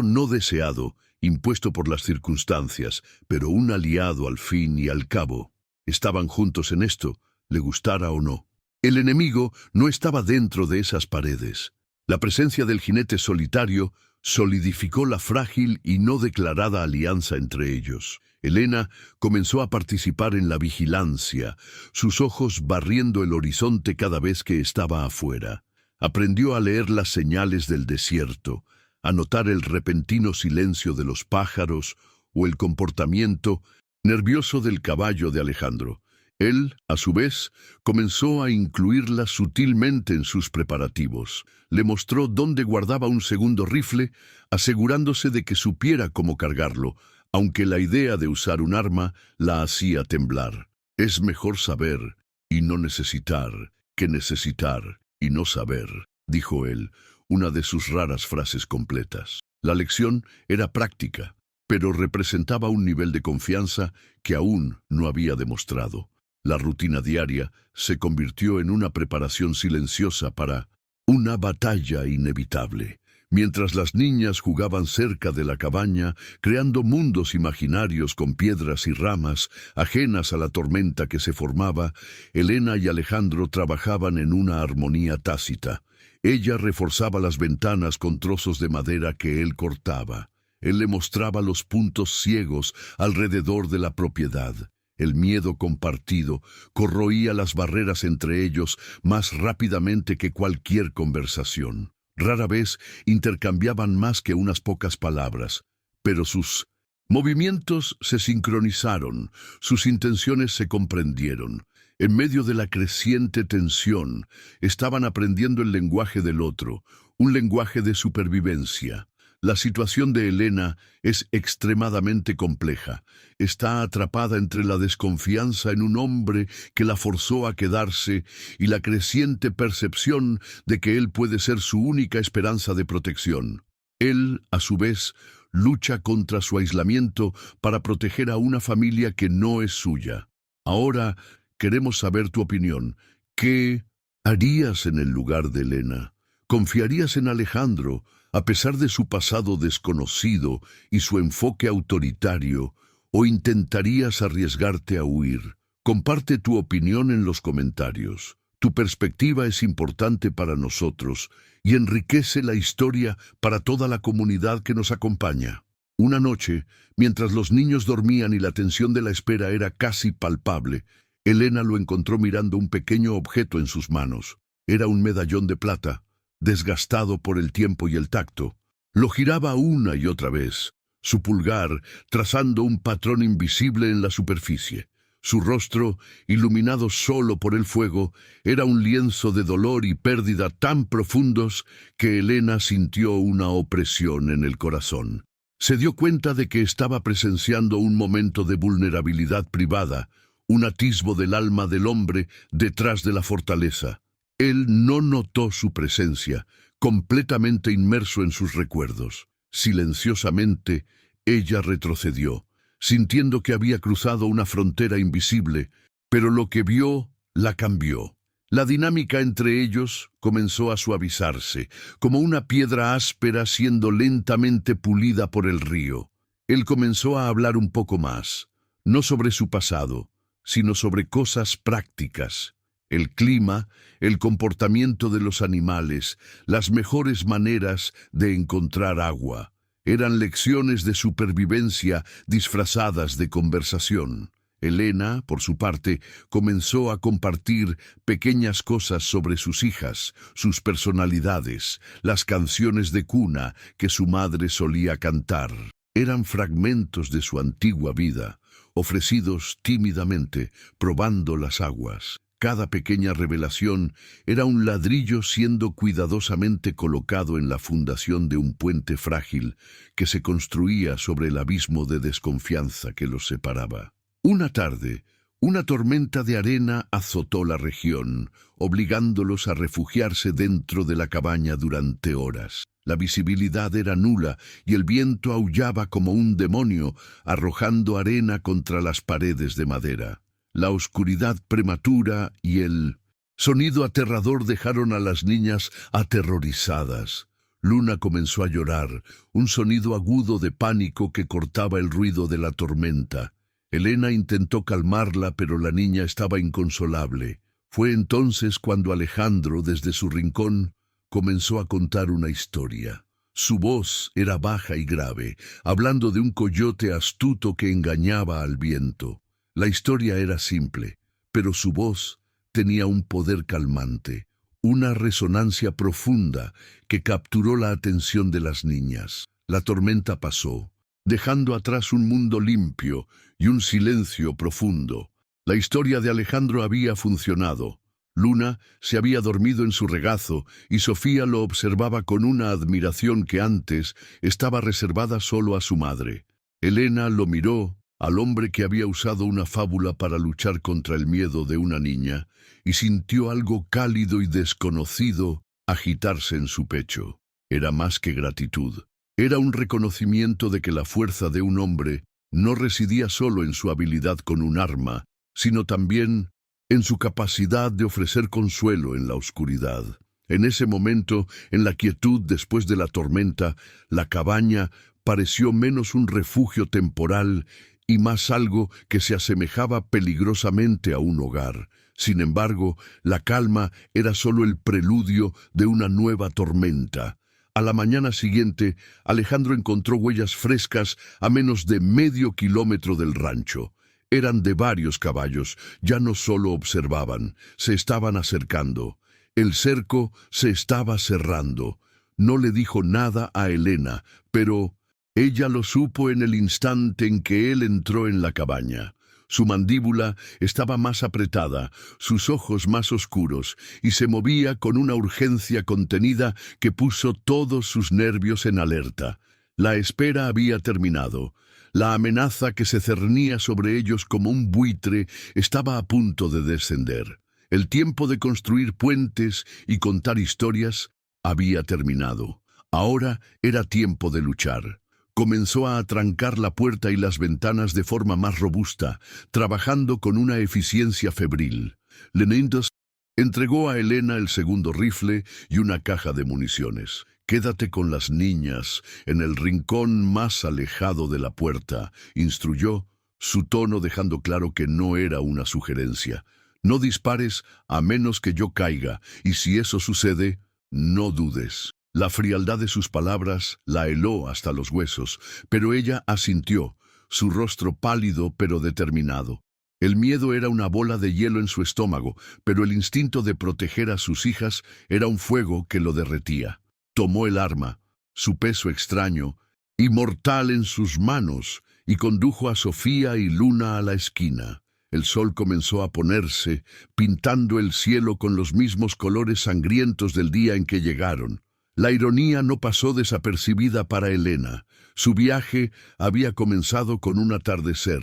no deseado, impuesto por las circunstancias, pero un aliado al fin y al cabo. Estaban juntos en esto, le gustara o no. El enemigo no estaba dentro de esas paredes. La presencia del jinete solitario solidificó la frágil y no declarada alianza entre ellos. Elena comenzó a participar en la vigilancia, sus ojos barriendo el horizonte cada vez que estaba afuera. Aprendió a leer las señales del desierto, a notar el repentino silencio de los pájaros o el comportamiento nervioso del caballo de Alejandro. Él, a su vez, comenzó a incluirla sutilmente en sus preparativos. Le mostró dónde guardaba un segundo rifle, asegurándose de que supiera cómo cargarlo, aunque la idea de usar un arma la hacía temblar. Es mejor saber y no necesitar que necesitar y no saber, dijo él, una de sus raras frases completas. La lección era práctica, pero representaba un nivel de confianza que aún no había demostrado. La rutina diaria se convirtió en una preparación silenciosa para una batalla inevitable. Mientras las niñas jugaban cerca de la cabaña, creando mundos imaginarios con piedras y ramas, ajenas a la tormenta que se formaba, Elena y Alejandro trabajaban en una armonía tácita. Ella reforzaba las ventanas con trozos de madera que él cortaba. Él le mostraba los puntos ciegos alrededor de la propiedad. El miedo compartido corroía las barreras entre ellos más rápidamente que cualquier conversación. Rara vez intercambiaban más que unas pocas palabras, pero sus movimientos se sincronizaron, sus intenciones se comprendieron. En medio de la creciente tensión, estaban aprendiendo el lenguaje del otro, un lenguaje de supervivencia. La situación de Elena es extremadamente compleja. Está atrapada entre la desconfianza en un hombre que la forzó a quedarse y la creciente percepción de que él puede ser su única esperanza de protección. Él, a su vez, lucha contra su aislamiento para proteger a una familia que no es suya. Ahora queremos saber tu opinión. ¿Qué harías en el lugar de Elena? ¿Confiarías en Alejandro, a pesar de su pasado desconocido y su enfoque autoritario, o intentarías arriesgarte a huir? Comparte tu opinión en los comentarios. Tu perspectiva es importante para nosotros y enriquece la historia para toda la comunidad que nos acompaña. Una noche, mientras los niños dormían y la tensión de la espera era casi palpable, Elena lo encontró mirando un pequeño objeto en sus manos. Era un medallón de plata, desgastado por el tiempo y el tacto. Lo giraba una y otra vez, su pulgar trazando un patrón invisible en la superficie. Su rostro, iluminado solo por el fuego, era un lienzo de dolor y pérdida tan profundos que Elena sintió una opresión en el corazón. Se dio cuenta de que estaba presenciando un momento de vulnerabilidad privada, un atisbo del alma del hombre detrás de la fortaleza. Él no notó su presencia, completamente inmerso en sus recuerdos. Silenciosamente, ella retrocedió, sintiendo que había cruzado una frontera invisible, pero lo que vio la cambió. La dinámica entre ellos comenzó a suavizarse, como una piedra áspera siendo lentamente pulida por el río. Él comenzó a hablar un poco más, no sobre su pasado, sino sobre cosas prácticas. El clima, el comportamiento de los animales, las mejores maneras de encontrar agua. Eran lecciones de supervivencia disfrazadas de conversación. Elena, por su parte, comenzó a compartir pequeñas cosas sobre sus hijas, sus personalidades, las canciones de cuna que su madre solía cantar. Eran fragmentos de su antigua vida, ofrecidos tímidamente, probando las aguas. Cada pequeña revelación era un ladrillo siendo cuidadosamente colocado en la fundación de un puente frágil que se construía sobre el abismo de desconfianza que los separaba. Una tarde, una tormenta de arena azotó la región, obligándolos a refugiarse dentro de la cabaña durante horas. La visibilidad era nula y el viento aullaba como un demonio, arrojando arena contra las paredes de madera. La oscuridad prematura y el sonido aterrador dejaron a las niñas aterrorizadas. Luna comenzó a llorar, un sonido agudo de pánico que cortaba el ruido de la tormenta. Elena intentó calmarla, pero la niña estaba inconsolable. Fue entonces cuando Alejandro, desde su rincón, comenzó a contar una historia. Su voz era baja y grave, hablando de un coyote astuto que engañaba al viento. La historia era simple, pero su voz tenía un poder calmante, una resonancia profunda que capturó la atención de las niñas. La tormenta pasó, dejando atrás un mundo limpio y un silencio profundo. La historia de Alejandro había funcionado. Luna se había dormido en su regazo y Sofía lo observaba con una admiración que antes estaba reservada solo a su madre. Elena lo miró, al hombre que había usado una fábula para luchar contra el miedo de una niña, y sintió algo cálido y desconocido agitarse en su pecho. Era más que gratitud. Era un reconocimiento de que la fuerza de un hombre no residía solo en su habilidad con un arma, sino también en su capacidad de ofrecer consuelo en la oscuridad. En ese momento, en la quietud después de la tormenta, la cabaña pareció menos un refugio temporal y más algo que se asemejaba peligrosamente a un hogar. Sin embargo, la calma era solo el preludio de una nueva tormenta. A la mañana siguiente, Alejandro encontró huellas frescas a menos de medio kilómetro del rancho. Eran de varios caballos, ya no solo observaban, se estaban acercando. El cerco se estaba cerrando. No le dijo nada a Elena, pero ella lo supo en el instante en que él entró en la cabaña. Su mandíbula estaba más apretada, sus ojos más oscuros, y se movía con una urgencia contenida que puso todos sus nervios en alerta. La espera había terminado. La amenaza que se cernía sobre ellos como un buitre estaba a punto de descender. El tiempo de construir puentes y contar historias había terminado. Ahora era tiempo de luchar. Comenzó a atrancar la puerta y las ventanas de forma más robusta, trabajando con una eficiencia febril. Leonidas entregó a Helena el segundo rifle y una caja de municiones. «Quédate con las niñas, en el rincón más alejado de la puerta», instruyó, su tono dejando claro que no era una sugerencia. «No dispares a menos que yo caiga, y si eso sucede, no dudes». La frialdad de sus palabras la heló hasta los huesos, pero ella asintió, su rostro pálido pero determinado. El miedo era una bola de hielo en su estómago, pero el instinto de proteger a sus hijas era un fuego que lo derretía. Tomó el arma, su peso extraño y mortal en sus manos, y condujo a Sofía y Luna a la esquina. El sol comenzó a ponerse, pintando el cielo con los mismos colores sangrientos del día en que llegaron. La ironía no pasó desapercibida para Helena. Su viaje había comenzado con un atardecer,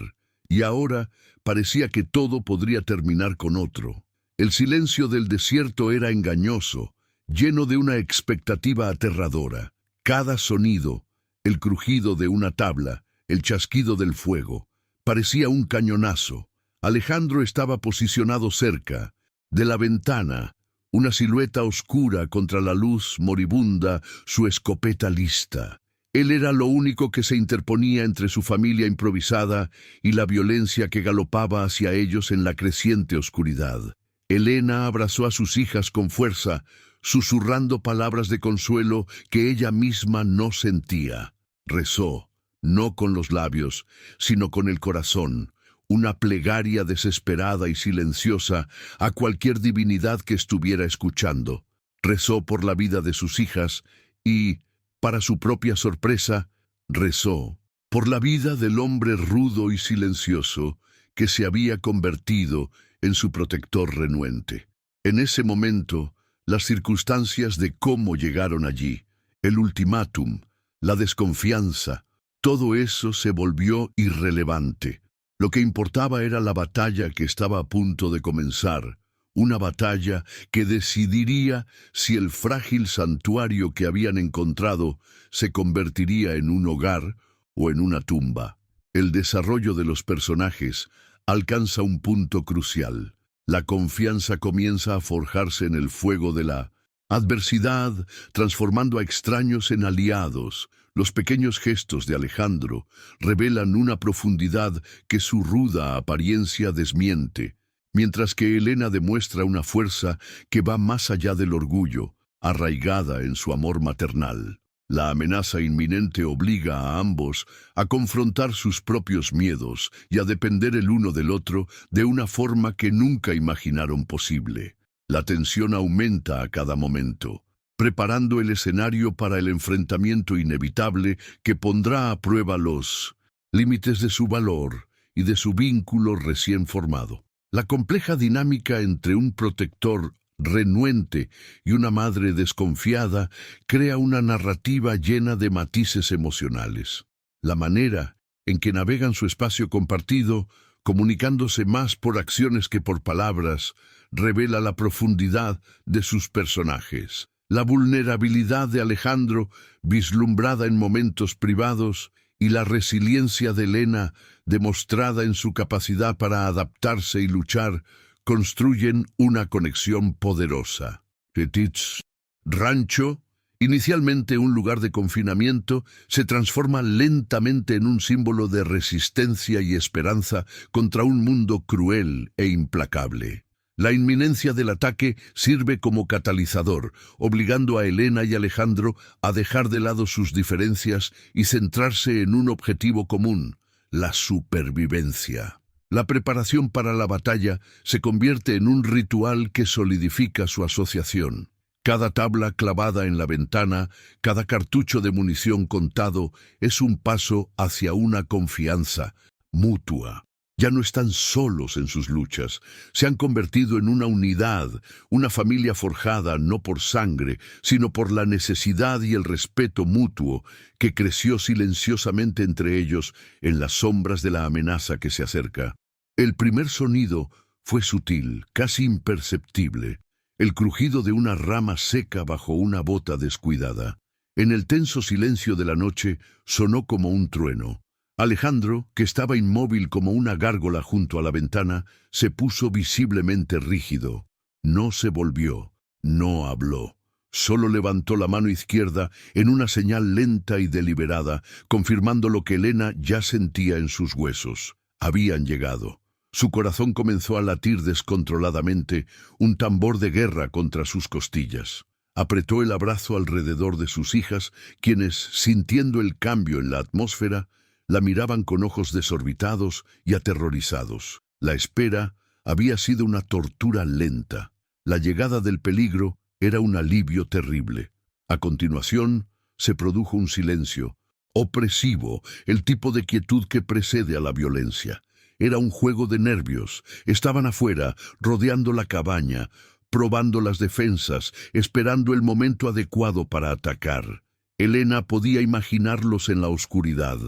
y ahora parecía que todo podría terminar con otro. El silencio del desierto era engañoso, lleno de una expectativa aterradora. Cada sonido, el crujido de una tabla, el chasquido del fuego, parecía un cañonazo. Alejandro estaba posicionado cerca, de la ventana, una silueta oscura contra la luz moribunda, su escopeta lista. Él era lo único que se interponía entre su familia improvisada y la violencia que galopaba hacia ellos en la creciente oscuridad. Helena abrazó a sus hijas con fuerza, susurrando palabras de consuelo que ella misma no sentía. Rezó, no con los labios, sino con el corazón, una plegaria desesperada y silenciosa a cualquier divinidad que estuviera escuchando. Rezó por la vida de sus hijas y, para su propia sorpresa, rezó por la vida del hombre rudo y silencioso que se había convertido en su protector renuente. En ese momento, las circunstancias de cómo llegaron allí, el ultimátum, la desconfianza, todo eso se volvió irrelevante. Lo que importaba era la batalla que estaba a punto de comenzar, una batalla que decidiría si el frágil santuario que habían encontrado se convertiría en un hogar o en una tumba. El desarrollo de los personajes alcanza un punto crucial. La confianza comienza a forjarse en el fuego de la adversidad, transformando a extraños en aliados. Los pequeños gestos de Alejandro revelan una profundidad que su ruda apariencia desmiente, mientras que Helena demuestra una fuerza que va más allá del orgullo, arraigada en su amor maternal. La amenaza inminente obliga a ambos a confrontar sus propios miedos y a depender el uno del otro de una forma que nunca imaginaron posible. La tensión aumenta a cada momento, preparando el escenario para el enfrentamiento inevitable que pondrá a prueba los límites de su valor y de su vínculo recién formado. La compleja dinámica entre un protector renuente y una madre desconfiada crea una narrativa llena de matices emocionales. La manera en que navegan su espacio compartido, comunicándose más por acciones que por palabras, revela la profundidad de sus personajes. La vulnerabilidad de Alejandro, vislumbrada en momentos privados, y la resiliencia de Helena, demostrada en su capacidad para adaptarse y luchar, construyen una conexión poderosa. Petit's Rancho, inicialmente un lugar de confinamiento, se transforma lentamente en un símbolo de resistencia y esperanza contra un mundo cruel e implacable. La inminencia del ataque sirve como catalizador, obligando a Helena y Alejandro a dejar de lado sus diferencias y centrarse en un objetivo común, la supervivencia. La preparación para la batalla se convierte en un ritual que solidifica su asociación. Cada tabla clavada en la ventana, cada cartucho de munición contado, es un paso hacia una confianza mutua. Ya no están solos en sus luchas, se han convertido en una unidad, una familia forjada no por sangre, sino por la necesidad y el respeto mutuo que creció silenciosamente entre ellos en las sombras de la amenaza que se acerca. El primer sonido fue sutil, casi imperceptible, el crujido de una rama seca bajo una bota descuidada. En el tenso silencio de la noche sonó como un trueno. Alejandro, que estaba inmóvil como una gárgola junto a la ventana, se puso visiblemente rígido. No se volvió, no habló. Solo levantó la mano izquierda en una señal lenta y deliberada, confirmando lo que Elena ya sentía en sus huesos. Habían llegado. Su corazón comenzó a latir descontroladamente, un tambor de guerra contra sus costillas. Apretó el abrazo alrededor de sus hijas, quienes, sintiendo el cambio en la atmósfera, la miraban con ojos desorbitados y aterrorizados. La espera había sido una tortura lenta. La llegada del peligro era un alivio terrible. A continuación, se produjo un silencio, opresivo, el tipo de quietud que precede a la violencia. Era un juego de nervios. Estaban afuera, rodeando la cabaña, probando las defensas, esperando el momento adecuado para atacar. Elena podía imaginarlos en la oscuridad,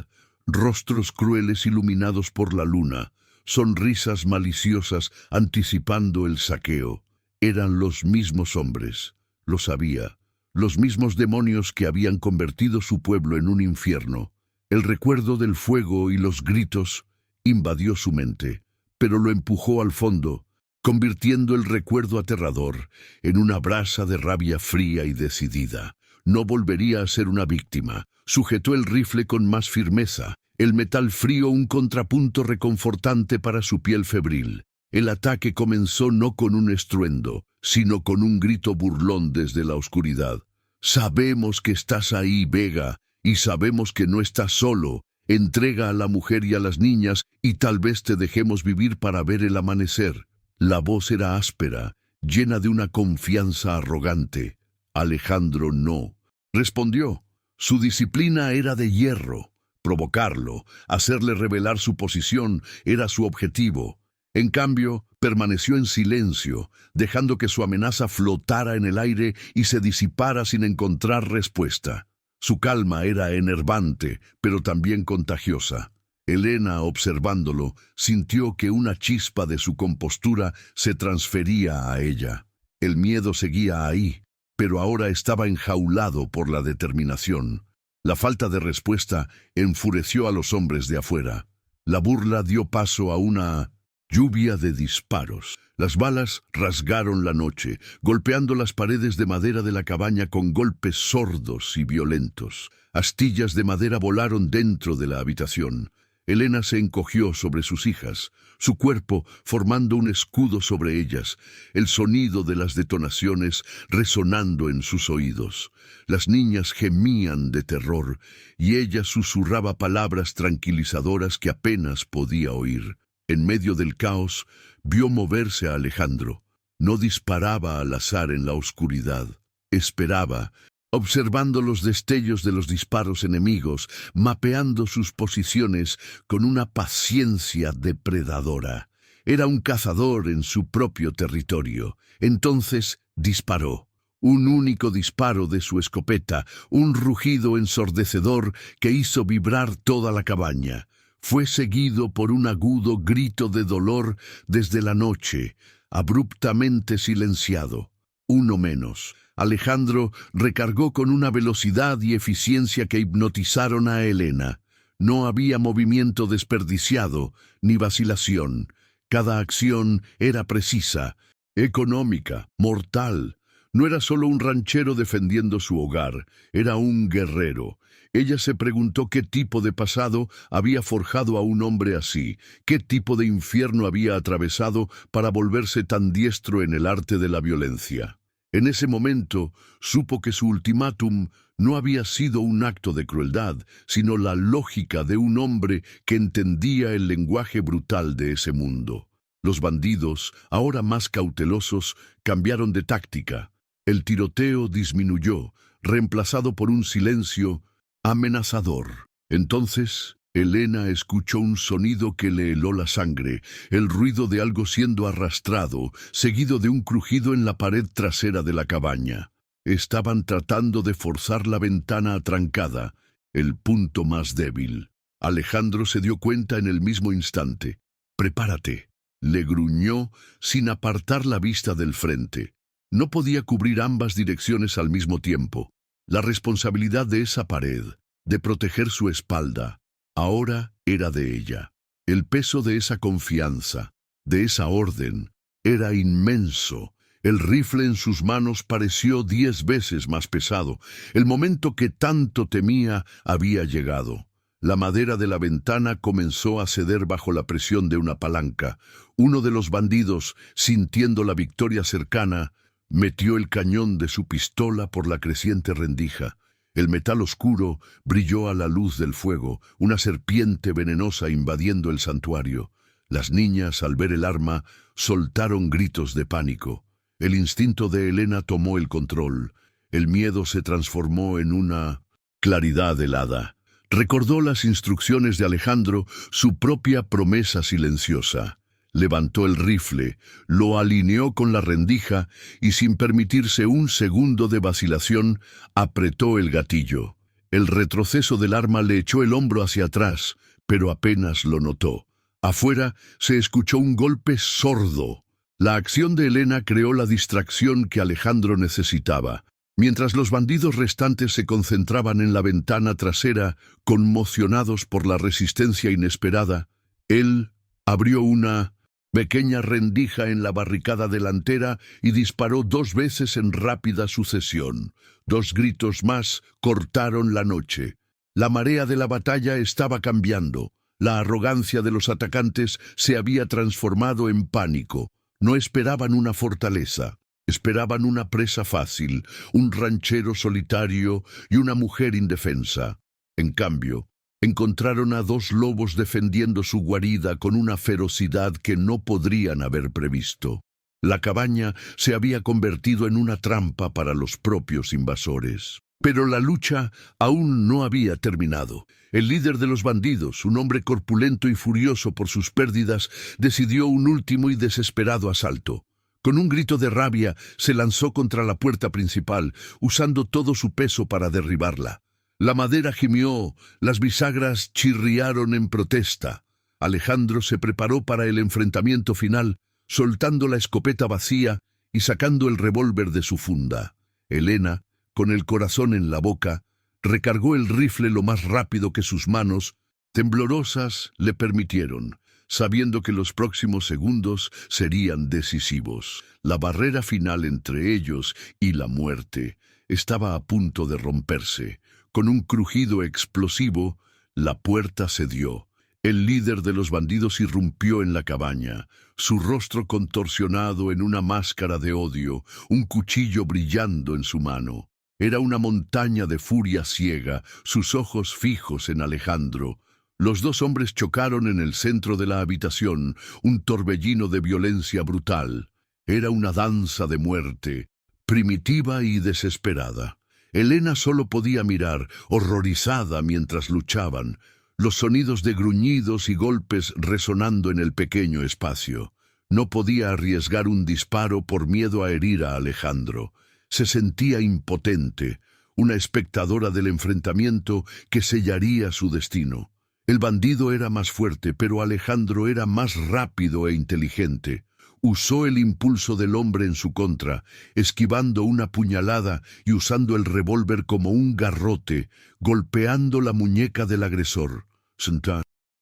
rostros crueles iluminados por la luna, sonrisas maliciosas anticipando el saqueo. Eran los mismos hombres, lo sabía, los mismos demonios que habían convertido su pueblo en un infierno. El recuerdo del fuego y los gritos invadió su mente, pero lo empujó al fondo, convirtiendo el recuerdo aterrador en una brasa de rabia fría y decidida. No volvería a ser una víctima. Sujetó el rifle con más firmeza, el metal frío un contrapunto reconfortante para su piel febril. El ataque comenzó no con un estruendo, sino con un grito burlón desde la oscuridad. «Sabemos que estás ahí, Vega, y sabemos que no estás solo. Entrega a la mujer y a las niñas, y tal vez te dejemos vivir para ver el amanecer». La voz era áspera, llena de una confianza arrogante. Alejandro no respondió. Su disciplina era de hierro. Provocarlo, hacerle revelar su posición, era su objetivo. En cambio, permaneció en silencio, dejando que su amenaza flotara en el aire y se disipara sin encontrar respuesta. Su calma era enervante, pero también contagiosa. Elena, observándolo, sintió que una chispa de su compostura se transfería a ella. El miedo seguía ahí, pero ahora estaba enjaulado por la determinación. La falta de respuesta enfureció a los hombres de afuera. La burla dio paso a una lluvia de disparos. Las balas rasgaron la noche, golpeando las paredes de madera de la cabaña con golpes sordos y violentos. Astillas de madera volaron dentro de la habitación. Elena se encogió sobre sus hijas, su cuerpo formando un escudo sobre ellas, el sonido de las detonaciones resonando en sus oídos. Las niñas gemían de terror y ella susurraba palabras tranquilizadoras que apenas podía oír. En medio del caos, vio moverse a Alejandro. No disparaba al azar en la oscuridad. Esperaba, observando los destellos de los disparos enemigos, mapeando sus posiciones con una paciencia depredadora. Era un cazador en su propio territorio. Entonces disparó. Un único disparo de su escopeta, un rugido ensordecedor que hizo vibrar toda la cabaña. Fue seguido por un agudo grito de dolor desde la noche, abruptamente silenciado. Uno menos. Alejandro recargó con una velocidad y eficiencia que hipnotizaron a Elena. No había movimiento desperdiciado, ni vacilación. Cada acción era precisa, económica, mortal. No era solo un ranchero defendiendo su hogar, era un guerrero. Ella se preguntó qué tipo de pasado había forjado a un hombre así, qué tipo de infierno había atravesado para volverse tan diestro en el arte de la violencia. En ese momento supo que su ultimátum no había sido un acto de crueldad, sino la lógica de un hombre que entendía el lenguaje brutal de ese mundo. Los bandidos, ahora más cautelosos, cambiaron de táctica. El tiroteo disminuyó, reemplazado por un silencio amenazador. Entonces Elena escuchó un sonido que le heló la sangre, el ruido de algo siendo arrastrado, seguido de un crujido en la pared trasera de la cabaña. Estaban tratando de forzar la ventana atrancada, el punto más débil. Alejandro se dio cuenta en el mismo instante. «Prepárate», le gruñó sin apartar la vista del frente. No podía cubrir ambas direcciones al mismo tiempo. La responsabilidad de esa pared, de proteger su espalda, ahora era de ella. El peso de esa confianza, de esa orden, era inmenso. El rifle en sus manos pareció 10 veces más pesado. El momento que tanto temía había llegado. La madera de la ventana comenzó a ceder bajo la presión de una palanca. Uno de los bandidos, sintiendo la victoria cercana, metió el cañón de su pistola por la creciente rendija. El metal oscuro brilló a la luz del fuego, una serpiente venenosa invadiendo el santuario. Las niñas, al ver el arma, soltaron gritos de pánico. El instinto de Elena tomó el control. El miedo se transformó en una claridad helada. Recordó las instrucciones de Alejandro, su propia promesa silenciosa. Levantó el rifle, lo alineó con la rendija y sin permitirse un segundo de vacilación, apretó el gatillo. El retroceso del arma le echó el hombro hacia atrás, pero apenas lo notó. Afuera se escuchó un golpe sordo. La acción de Elena creó la distracción que Alejandro necesitaba. Mientras los bandidos restantes se concentraban en la ventana trasera, conmocionados por la resistencia inesperada, él abrió una pequeña rendija en la barricada delantera y disparó 2 veces en rápida sucesión. 2 gritos más cortaron la noche. La marea de la batalla estaba cambiando. La arrogancia de los atacantes se había transformado en pánico. No esperaban una fortaleza. Esperaban una presa fácil, un ranchero solitario y una mujer indefensa. En cambio, encontraron a 2 lobos defendiendo su guarida con una ferocidad que no podrían haber previsto. La cabaña se había convertido en una trampa para los propios invasores. Pero la lucha aún no había terminado. El líder de los bandidos, un hombre corpulento y furioso por sus pérdidas, decidió un último y desesperado asalto. Con un grito de rabia, se lanzó contra la puerta principal, usando todo su peso para derribarla. La madera gimió, las bisagras chirriaron en protesta. Alejandro se preparó para el enfrentamiento final, soltando la escopeta vacía y sacando el revólver de su funda. Elena, con el corazón en la boca, recargó el rifle lo más rápido que sus manos, temblorosas, le permitieron, sabiendo que los próximos segundos serían decisivos. La barrera final entre ellos y la muerte estaba a punto de romperse. Con un crujido explosivo, la puerta cedió. El líder de los bandidos irrumpió en la cabaña, su rostro contorsionado en una máscara de odio, un cuchillo brillando en su mano. Era una montaña de furia ciega, sus ojos fijos en Alejandro. Los 2 hombres chocaron en el centro de la habitación, un torbellino de violencia brutal. Era una danza de muerte, primitiva y desesperada. Elena solo podía mirar, horrorizada mientras luchaban, los sonidos de gruñidos y golpes resonando en el pequeño espacio. No podía arriesgar un disparo por miedo a herir a Alejandro. Se sentía impotente, una espectadora del enfrentamiento que sellaría su destino. El bandido era más fuerte, pero Alejandro era más rápido e inteligente. Usó el impulso del hombre en su contra, esquivando una puñalada y usando el revólver como un garrote, golpeando la muñeca del agresor.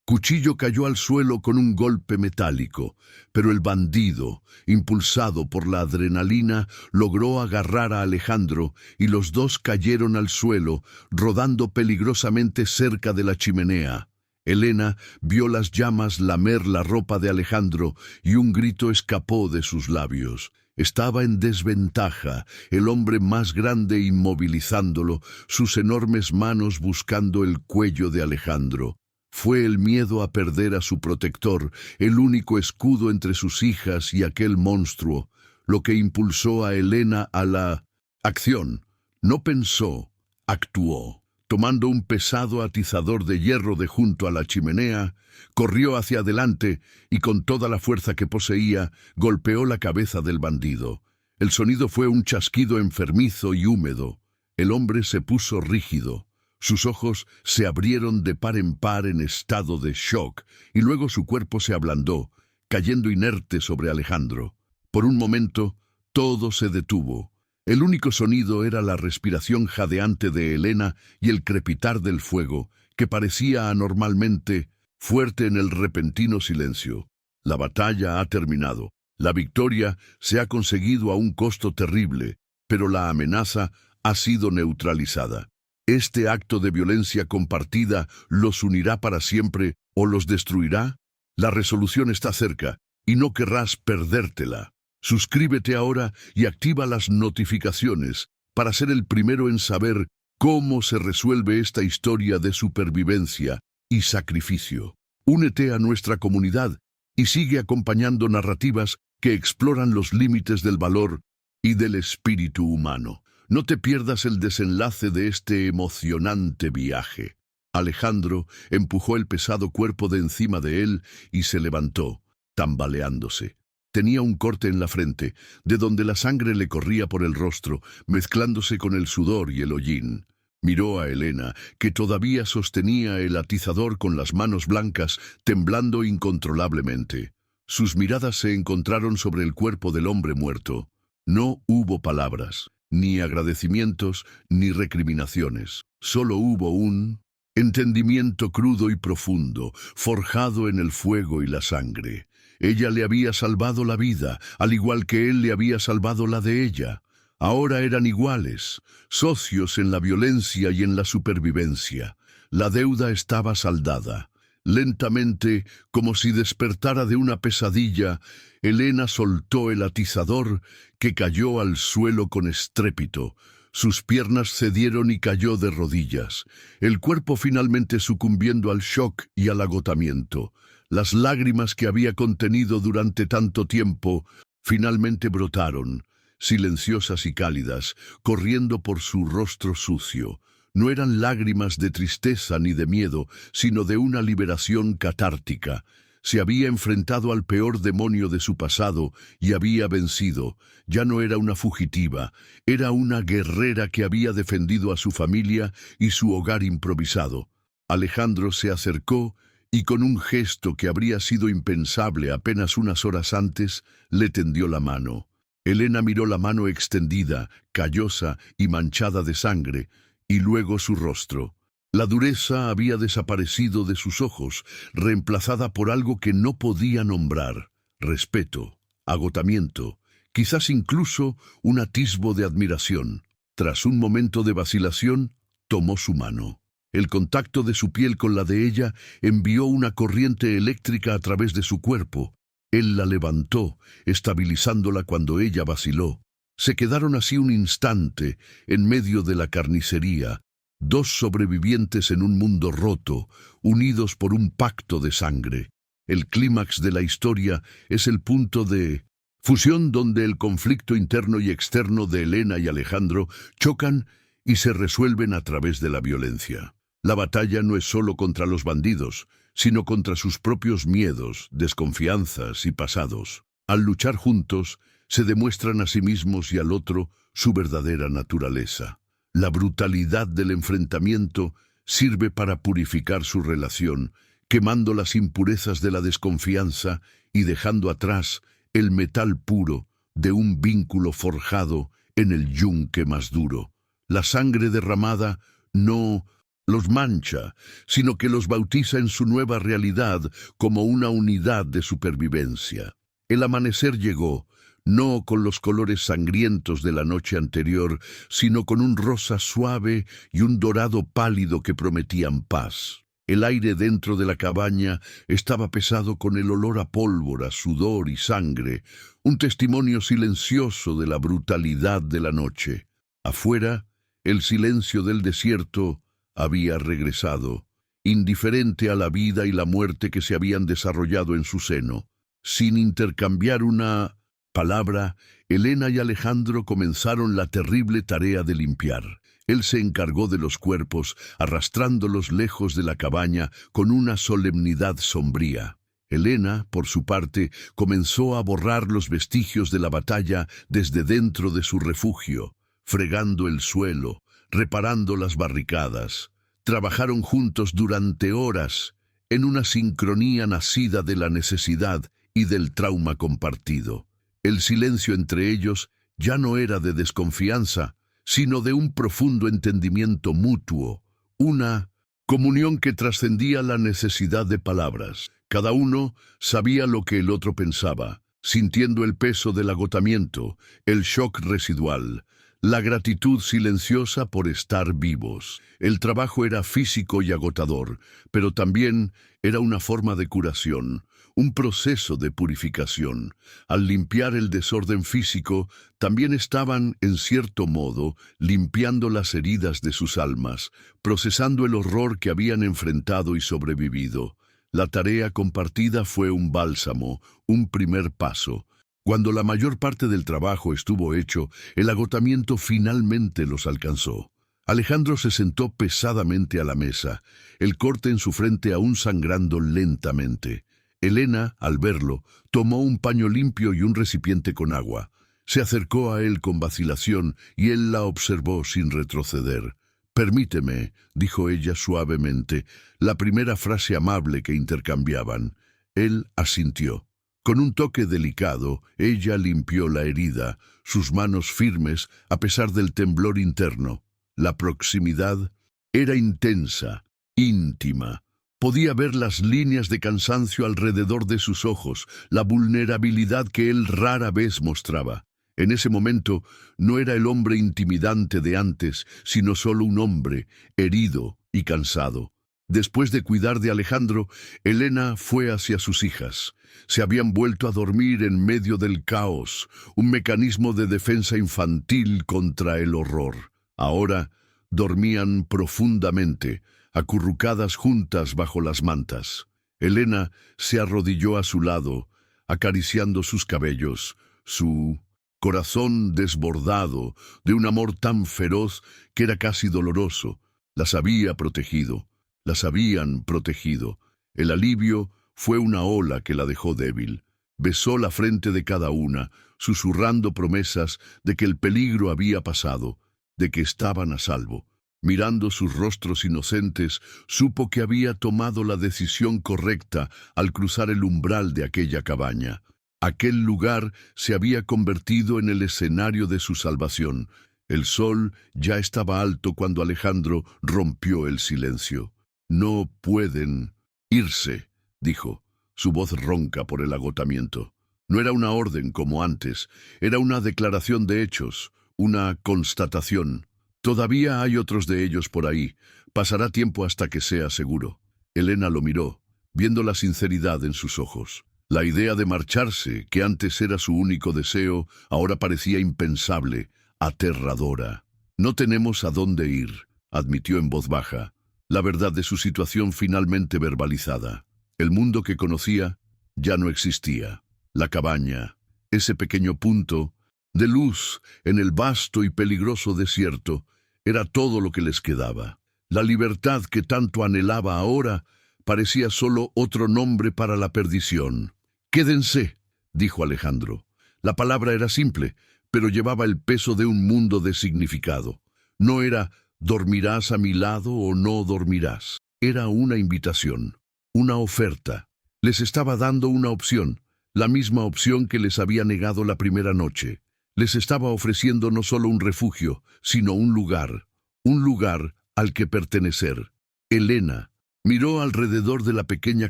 Cuchillo cayó al suelo con un golpe metálico, pero el bandido, impulsado por la adrenalina, logró agarrar a Alejandro y los 2 cayeron al suelo, rodando peligrosamente cerca de la chimenea. Elena vio las llamas lamer la ropa de Alejandro y un grito escapó de sus labios. Estaba en desventaja, el hombre más grande inmovilizándolo, sus enormes manos buscando el cuello de Alejandro. Fue el miedo a perder a su protector, el único escudo entre sus hijas y aquel monstruo, lo que impulsó a Elena a la acción. No pensó, actuó. Tomando un pesado atizador de hierro de junto a la chimenea, corrió hacia adelante y con toda la fuerza que poseía, golpeó la cabeza del bandido. El sonido fue un chasquido enfermizo y húmedo. El hombre se puso rígido. Sus ojos se abrieron de par en par en estado de shock, y luego su cuerpo se ablandó, cayendo inerte sobre Alejandro. Por un momento, todo se detuvo. El único sonido era la respiración jadeante de Elena y el crepitar del fuego, que parecía anormalmente fuerte en el repentino silencio. La batalla ha terminado. La victoria se ha conseguido a un costo terrible, pero la amenaza ha sido neutralizada. ¿Este acto de violencia compartida los unirá para siempre o los destruirá? La resolución está cerca y no querrás perdértela. Suscríbete ahora y activa las notificaciones para ser el primero en saber cómo se resuelve esta historia de supervivencia y sacrificio. Únete a nuestra comunidad y sigue acompañando narrativas que exploran los límites del valor y del espíritu humano. No te pierdas el desenlace de este emocionante viaje. Alejandro empujó el pesado cuerpo de encima de él y se levantó, tambaleándose. Tenía un corte en la frente, de donde la sangre le corría por el rostro, mezclándose con el sudor y el hollín. Miró a Elena, que todavía sostenía el atizador con las manos blancas, temblando incontrolablemente. Sus miradas se encontraron sobre el cuerpo del hombre muerto. No hubo palabras, ni agradecimientos, ni recriminaciones. Solo hubo un entendimiento crudo y profundo, forjado en el fuego y la sangre. Ella le había salvado la vida, al igual que él le había salvado la de ella. Ahora eran iguales, socios en la violencia y en la supervivencia. La deuda estaba saldada. Lentamente, como si despertara de una pesadilla, Elena soltó el atizador, que cayó al suelo con estrépito. Sus piernas cedieron y cayó de rodillas, el cuerpo finalmente sucumbiendo al shock y al agotamiento. Las lágrimas que había contenido durante tanto tiempo finalmente brotaron, silenciosas y cálidas, corriendo por su rostro sucio. No eran lágrimas de tristeza ni de miedo, sino de una liberación catártica. Se había enfrentado al peor demonio de su pasado y había vencido. Ya no era una fugitiva, era una guerrera que había defendido a su familia y su hogar improvisado. Alejandro se acercó y con un gesto que habría sido impensable apenas unas horas antes, le tendió la mano. Elena miró la mano extendida, callosa y manchada de sangre, y luego su rostro. La dureza había desaparecido de sus ojos, reemplazada por algo que no podía nombrar: respeto, agotamiento, quizás incluso un atisbo de admiración. Tras un momento de vacilación, tomó su mano. El contacto de su piel con la de ella envió una corriente eléctrica a través de su cuerpo. Él la levantó, estabilizándola cuando ella vaciló. Se quedaron así un instante, en medio de la carnicería, dos sobrevivientes en un mundo roto, unidos por un pacto de sangre. El clímax de la historia es el punto de fusión donde el conflicto interno y externo de Elena y Alejandro chocan y se resuelven a través de la violencia. La batalla no es solo contra los bandidos, sino contra sus propios miedos, desconfianzas y pasados. Al luchar juntos, se demuestran a sí mismos y al otro su verdadera naturaleza. La brutalidad del enfrentamiento sirve para purificar su relación, quemando las impurezas de la desconfianza y dejando atrás el metal puro de un vínculo forjado en el yunque más duro. La sangre derramada no los mancha, sino que los bautiza en su nueva realidad como una unidad de supervivencia. El amanecer llegó, no con los colores sangrientos de la noche anterior, sino con un rosa suave y un dorado pálido que prometían paz. El aire dentro de la cabaña estaba pesado con el olor a pólvora, sudor y sangre, un testimonio silencioso de la brutalidad de la noche. Afuera, el silencio del desierto había regresado, indiferente a la vida y la muerte que se habían desarrollado en su seno. Sin intercambiar una palabra, Elena y Alejandro comenzaron la terrible tarea de limpiar. Él se encargó de los cuerpos, arrastrándolos lejos de la cabaña con una solemnidad sombría. Helena, por su parte, comenzó a borrar los vestigios de la batalla desde dentro de su refugio, fregando el suelo, reparando las barricadas. Trabajaron juntos durante horas, en una sincronía nacida de la necesidad y del trauma compartido. El silencio entre ellos ya no era de desconfianza, sino de un profundo entendimiento mutuo, una comunión que trascendía la necesidad de palabras. Cada uno sabía lo que el otro pensaba, sintiendo el peso del agotamiento, el shock residual, la gratitud silenciosa por estar vivos. El trabajo era físico y agotador, pero también era una forma de curación, un proceso de purificación. Al limpiar el desorden físico, también estaban, en cierto modo, limpiando las heridas de sus almas, procesando el horror que habían enfrentado y sobrevivido. La tarea compartida fue un bálsamo, un primer paso. Cuando la mayor parte del trabajo estuvo hecho, el agotamiento finalmente los alcanzó. Alejandro se sentó pesadamente a la mesa, el corte en su frente aún sangrando lentamente. Helena, al verlo, tomó un paño limpio y un recipiente con agua. Se acercó a él con vacilación y él la observó sin retroceder. «Permíteme», dijo ella suavemente, la primera frase amable que intercambiaban. Él asintió. Con un toque delicado, ella limpió la herida, sus manos firmes a pesar del temblor interno. La proximidad era intensa, íntima. Podía ver las líneas de cansancio alrededor de sus ojos, la vulnerabilidad que él rara vez mostraba. En ese momento no era el hombre intimidante de antes, sino solo un hombre, herido y cansado. Después de cuidar de Alejandro, Helena fue hacia sus hijas. Se habían vuelto a dormir en medio del caos, un mecanismo de defensa infantil contra el horror. Ahora dormían profundamente, acurrucadas juntas bajo las mantas. Helena se arrodilló a su lado, acariciando sus cabellos, su corazón desbordado de un amor tan feroz que era casi doloroso. Las había protegido, las habían protegido. El alivio fue una ola que la dejó débil. Besó la frente de cada una, susurrando promesas de que el peligro había pasado, de que estaban a salvo. Mirando sus rostros inocentes, supo que había tomado la decisión correcta al cruzar el umbral de aquella cabaña. Aquel lugar se había convertido en el escenario de su salvación. El sol ya estaba alto cuando Alejandro rompió el silencio. «No pueden irse», dijo, su voz ronca por el agotamiento. No era una orden como antes, era una declaración de hechos, una constatación. «Todavía hay otros de ellos por ahí. Pasará tiempo hasta que sea seguro». Helena lo miró, viendo la sinceridad en sus ojos. La idea de marcharse, que antes era su único deseo, ahora parecía impensable, aterradora. «No tenemos a dónde ir», admitió en voz baja, la verdad de su situación finalmente verbalizada. El mundo que conocía ya no existía. La cabaña, ese pequeño punto de luz en el vasto y peligroso desierto, era todo lo que les quedaba. La libertad que tanto anhelaba ahora parecía solo otro nombre para la perdición. «Quédense», dijo Alejandro. La palabra era simple, pero llevaba el peso de un mundo de significado. No era «dormirás a mi lado o no dormirás». Era una invitación, una oferta. Les estaba dando una opción, la misma opción que les había negado la primera noche. Les estaba ofreciendo no solo un refugio, sino un lugar al que pertenecer. Helena miró alrededor de la pequeña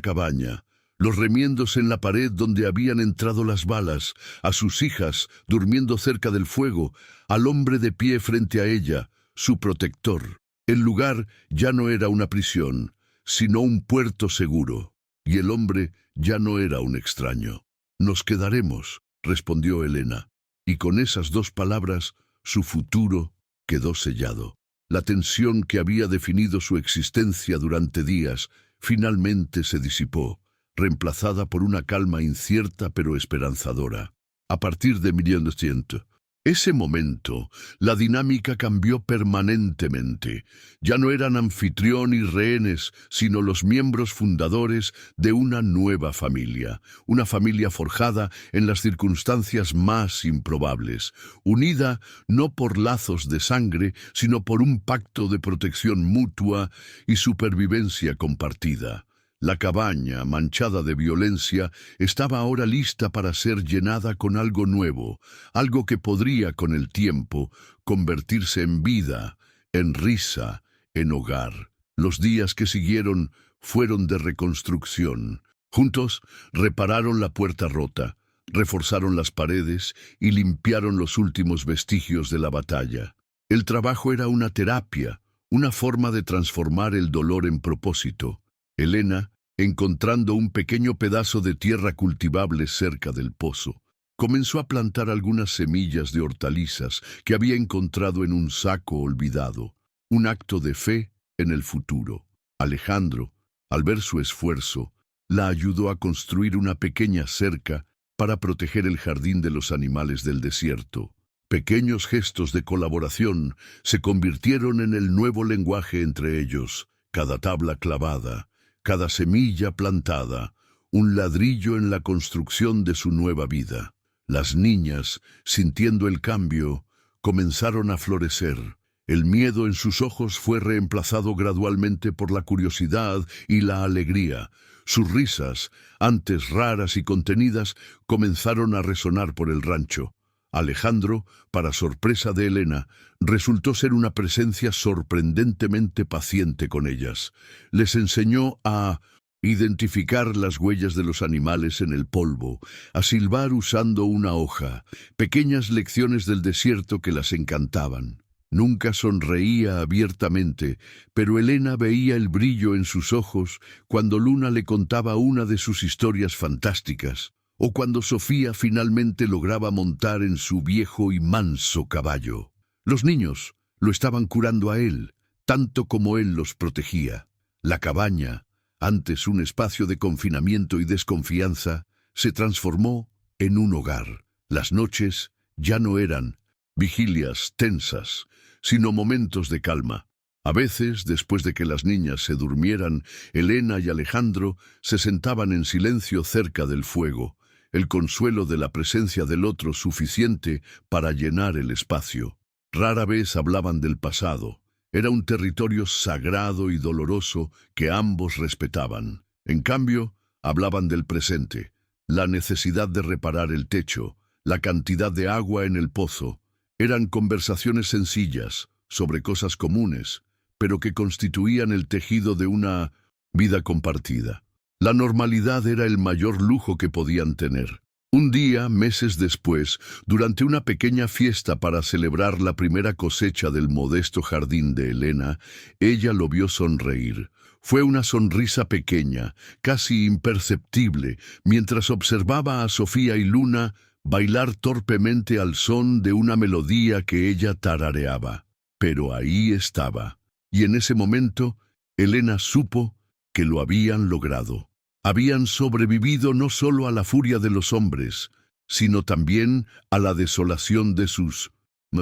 cabaña, los remiendos en la pared donde habían entrado las balas, a sus hijas durmiendo cerca del fuego, al hombre de pie frente a ella, su protector. El lugar ya no era una prisión, sino un puerto seguro, y el hombre ya no era un extraño. «Nos quedaremos», respondió Helena, y con esas dos palabras su futuro quedó sellado. La tensión que había definido su existencia durante días finalmente se disipó, reemplazada por una calma incierta pero esperanzadora. A partir de 1900, Ese momento, la dinámica cambió permanentemente. Ya no eran anfitrión y rehenes, sino los miembros fundadores de una nueva familia. Una familia forjada en las circunstancias más improbables, unida no por lazos de sangre, sino por un pacto de protección mutua y supervivencia compartida. La cabaña, manchada de violencia, estaba ahora lista para ser llenada con algo nuevo, algo que podría, con el tiempo, convertirse en vida, en risa, en hogar. Los días que siguieron fueron de reconstrucción. Juntos repararon la puerta rota, reforzaron las paredes y limpiaron los últimos vestigios de la batalla. El trabajo era una terapia, una forma de transformar el dolor en propósito. Elena, encontrando un pequeño pedazo de tierra cultivable cerca del pozo, comenzó a plantar algunas semillas de hortalizas que había encontrado en un saco olvidado, un acto de fe en el futuro. Alejandro, al ver su esfuerzo, la ayudó a construir una pequeña cerca para proteger el jardín de los animales del desierto. Pequeños gestos de colaboración se convirtieron en el nuevo lenguaje entre ellos, cada tabla clavada, cada semilla plantada, un ladrillo en la construcción de su nueva vida. Las niñas, sintiendo el cambio, comenzaron a florecer. El miedo en sus ojos fue reemplazado gradualmente por la curiosidad y la alegría. Sus risas, antes raras y contenidas, comenzaron a resonar por el rancho. Alejandro, para sorpresa de Elena, resultó ser una presencia sorprendentemente paciente con ellas. Les enseñó a identificar las huellas de los animales en el polvo, a silbar usando una hoja, pequeñas lecciones del desierto que las encantaban. Nunca sonreía abiertamente, pero Elena veía el brillo en sus ojos cuando Luna le contaba una de sus historias fantásticas, o cuando Sofía finalmente lograba montar en su viejo y manso caballo. Los niños lo estaban curando a él, tanto como él los protegía. La cabaña, antes un espacio de confinamiento y desconfianza, se transformó en un hogar. Las noches ya no eran vigilias tensas, sino momentos de calma. A veces, después de que las niñas se durmieran, Elena y Alejandro se sentaban en silencio cerca del fuego, el consuelo de la presencia del otro suficiente para llenar el espacio. Rara vez hablaban del pasado. Era un territorio sagrado y doloroso que ambos respetaban. En cambio, hablaban del presente, la necesidad de reparar el techo, la cantidad de agua en el pozo. Eran conversaciones sencillas, sobre cosas comunes, pero que constituían el tejido de una vida compartida. La normalidad era el mayor lujo que podían tener. Un día, meses después, durante una pequeña fiesta para celebrar la primera cosecha del modesto jardín de Elena, ella lo vio sonreír. Fue una sonrisa pequeña, casi imperceptible, mientras observaba a Sofía y Luna bailar torpemente al son de una melodía que ella tarareaba. Pero ahí estaba, y en ese momento, Elena supo que lo habían logrado. Habían sobrevivido no solo a la furia de los hombres, sino también a la desolación de sus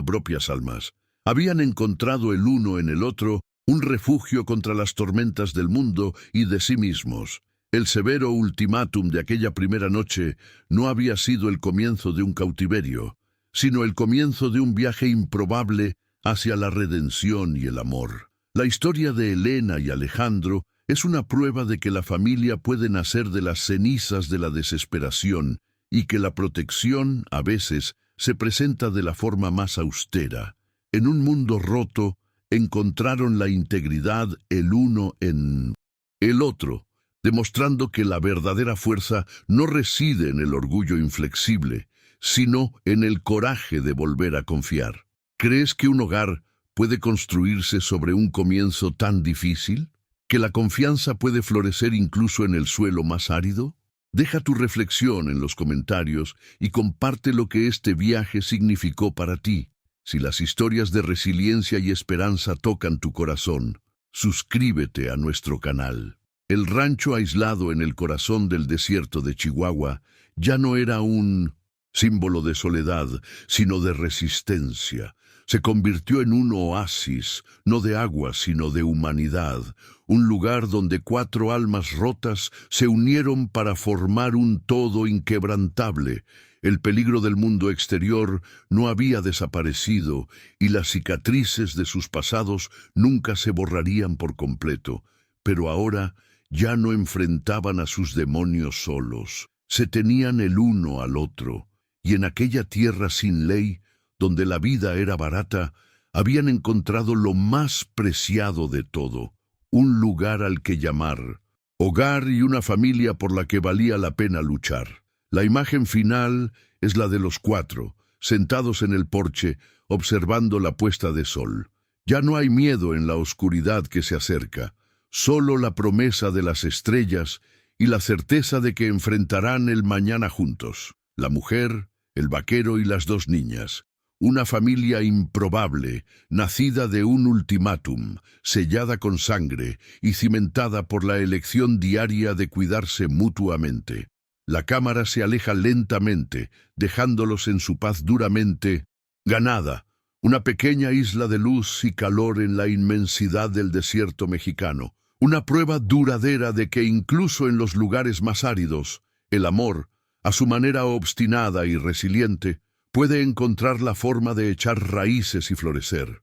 propias almas. Habían encontrado el uno en el otro un refugio contra las tormentas del mundo y de sí mismos. El severo ultimátum de aquella primera noche no había sido el comienzo de un cautiverio, sino el comienzo de un viaje improbable hacia la redención y el amor. La historia de Elena y Alejandro es una prueba de que la familia puede nacer de las cenizas de la desesperación y que la protección, a veces, se presenta de la forma más austera. En un mundo roto, encontraron la integridad el uno en el otro, demostrando que la verdadera fuerza no reside en el orgullo inflexible, sino en el coraje de volver a confiar. ¿Crees que un hogar puede construirse sobre un comienzo tan difícil? ¿Que la confianza puede florecer incluso en el suelo más árido? Deja tu reflexión en los comentarios y comparte lo que este viaje significó para ti. Si las historias de resiliencia y esperanza tocan tu corazón, suscríbete a nuestro canal. El rancho aislado en el corazón del desierto de Chihuahua ya no era un símbolo de soledad, sino de resistencia. Se convirtió en un oasis, no de agua, sino de humanidad, un lugar donde 4 almas rotas se unieron para formar un todo inquebrantable. El peligro del mundo exterior no había desaparecido y las cicatrices de sus pasados nunca se borrarían por completo, pero ahora ya no enfrentaban a sus demonios solos, se tenían el uno al otro, y en aquella tierra sin ley, donde la vida era barata, habían encontrado lo más preciado de todo, un lugar al que llamar hogar y una familia por la que valía la pena luchar. La imagen final es la de los 4, sentados en el porche, observando la puesta de sol. Ya no hay miedo en la oscuridad que se acerca, solo la promesa de las estrellas y la certeza de que enfrentarán el mañana juntos. La mujer, el vaquero y las 2 niñas. Una familia improbable, nacida de un ultimátum, sellada con sangre y cimentada por la elección diaria de cuidarse mutuamente. La cámara se aleja lentamente, dejándolos en su paz duramente ganada. Una pequeña isla de luz y calor en la inmensidad del desierto mexicano. Una prueba duradera de que incluso en los lugares más áridos, el amor, a su manera obstinada y resiliente, puede encontrar la forma de echar raíces y florecer.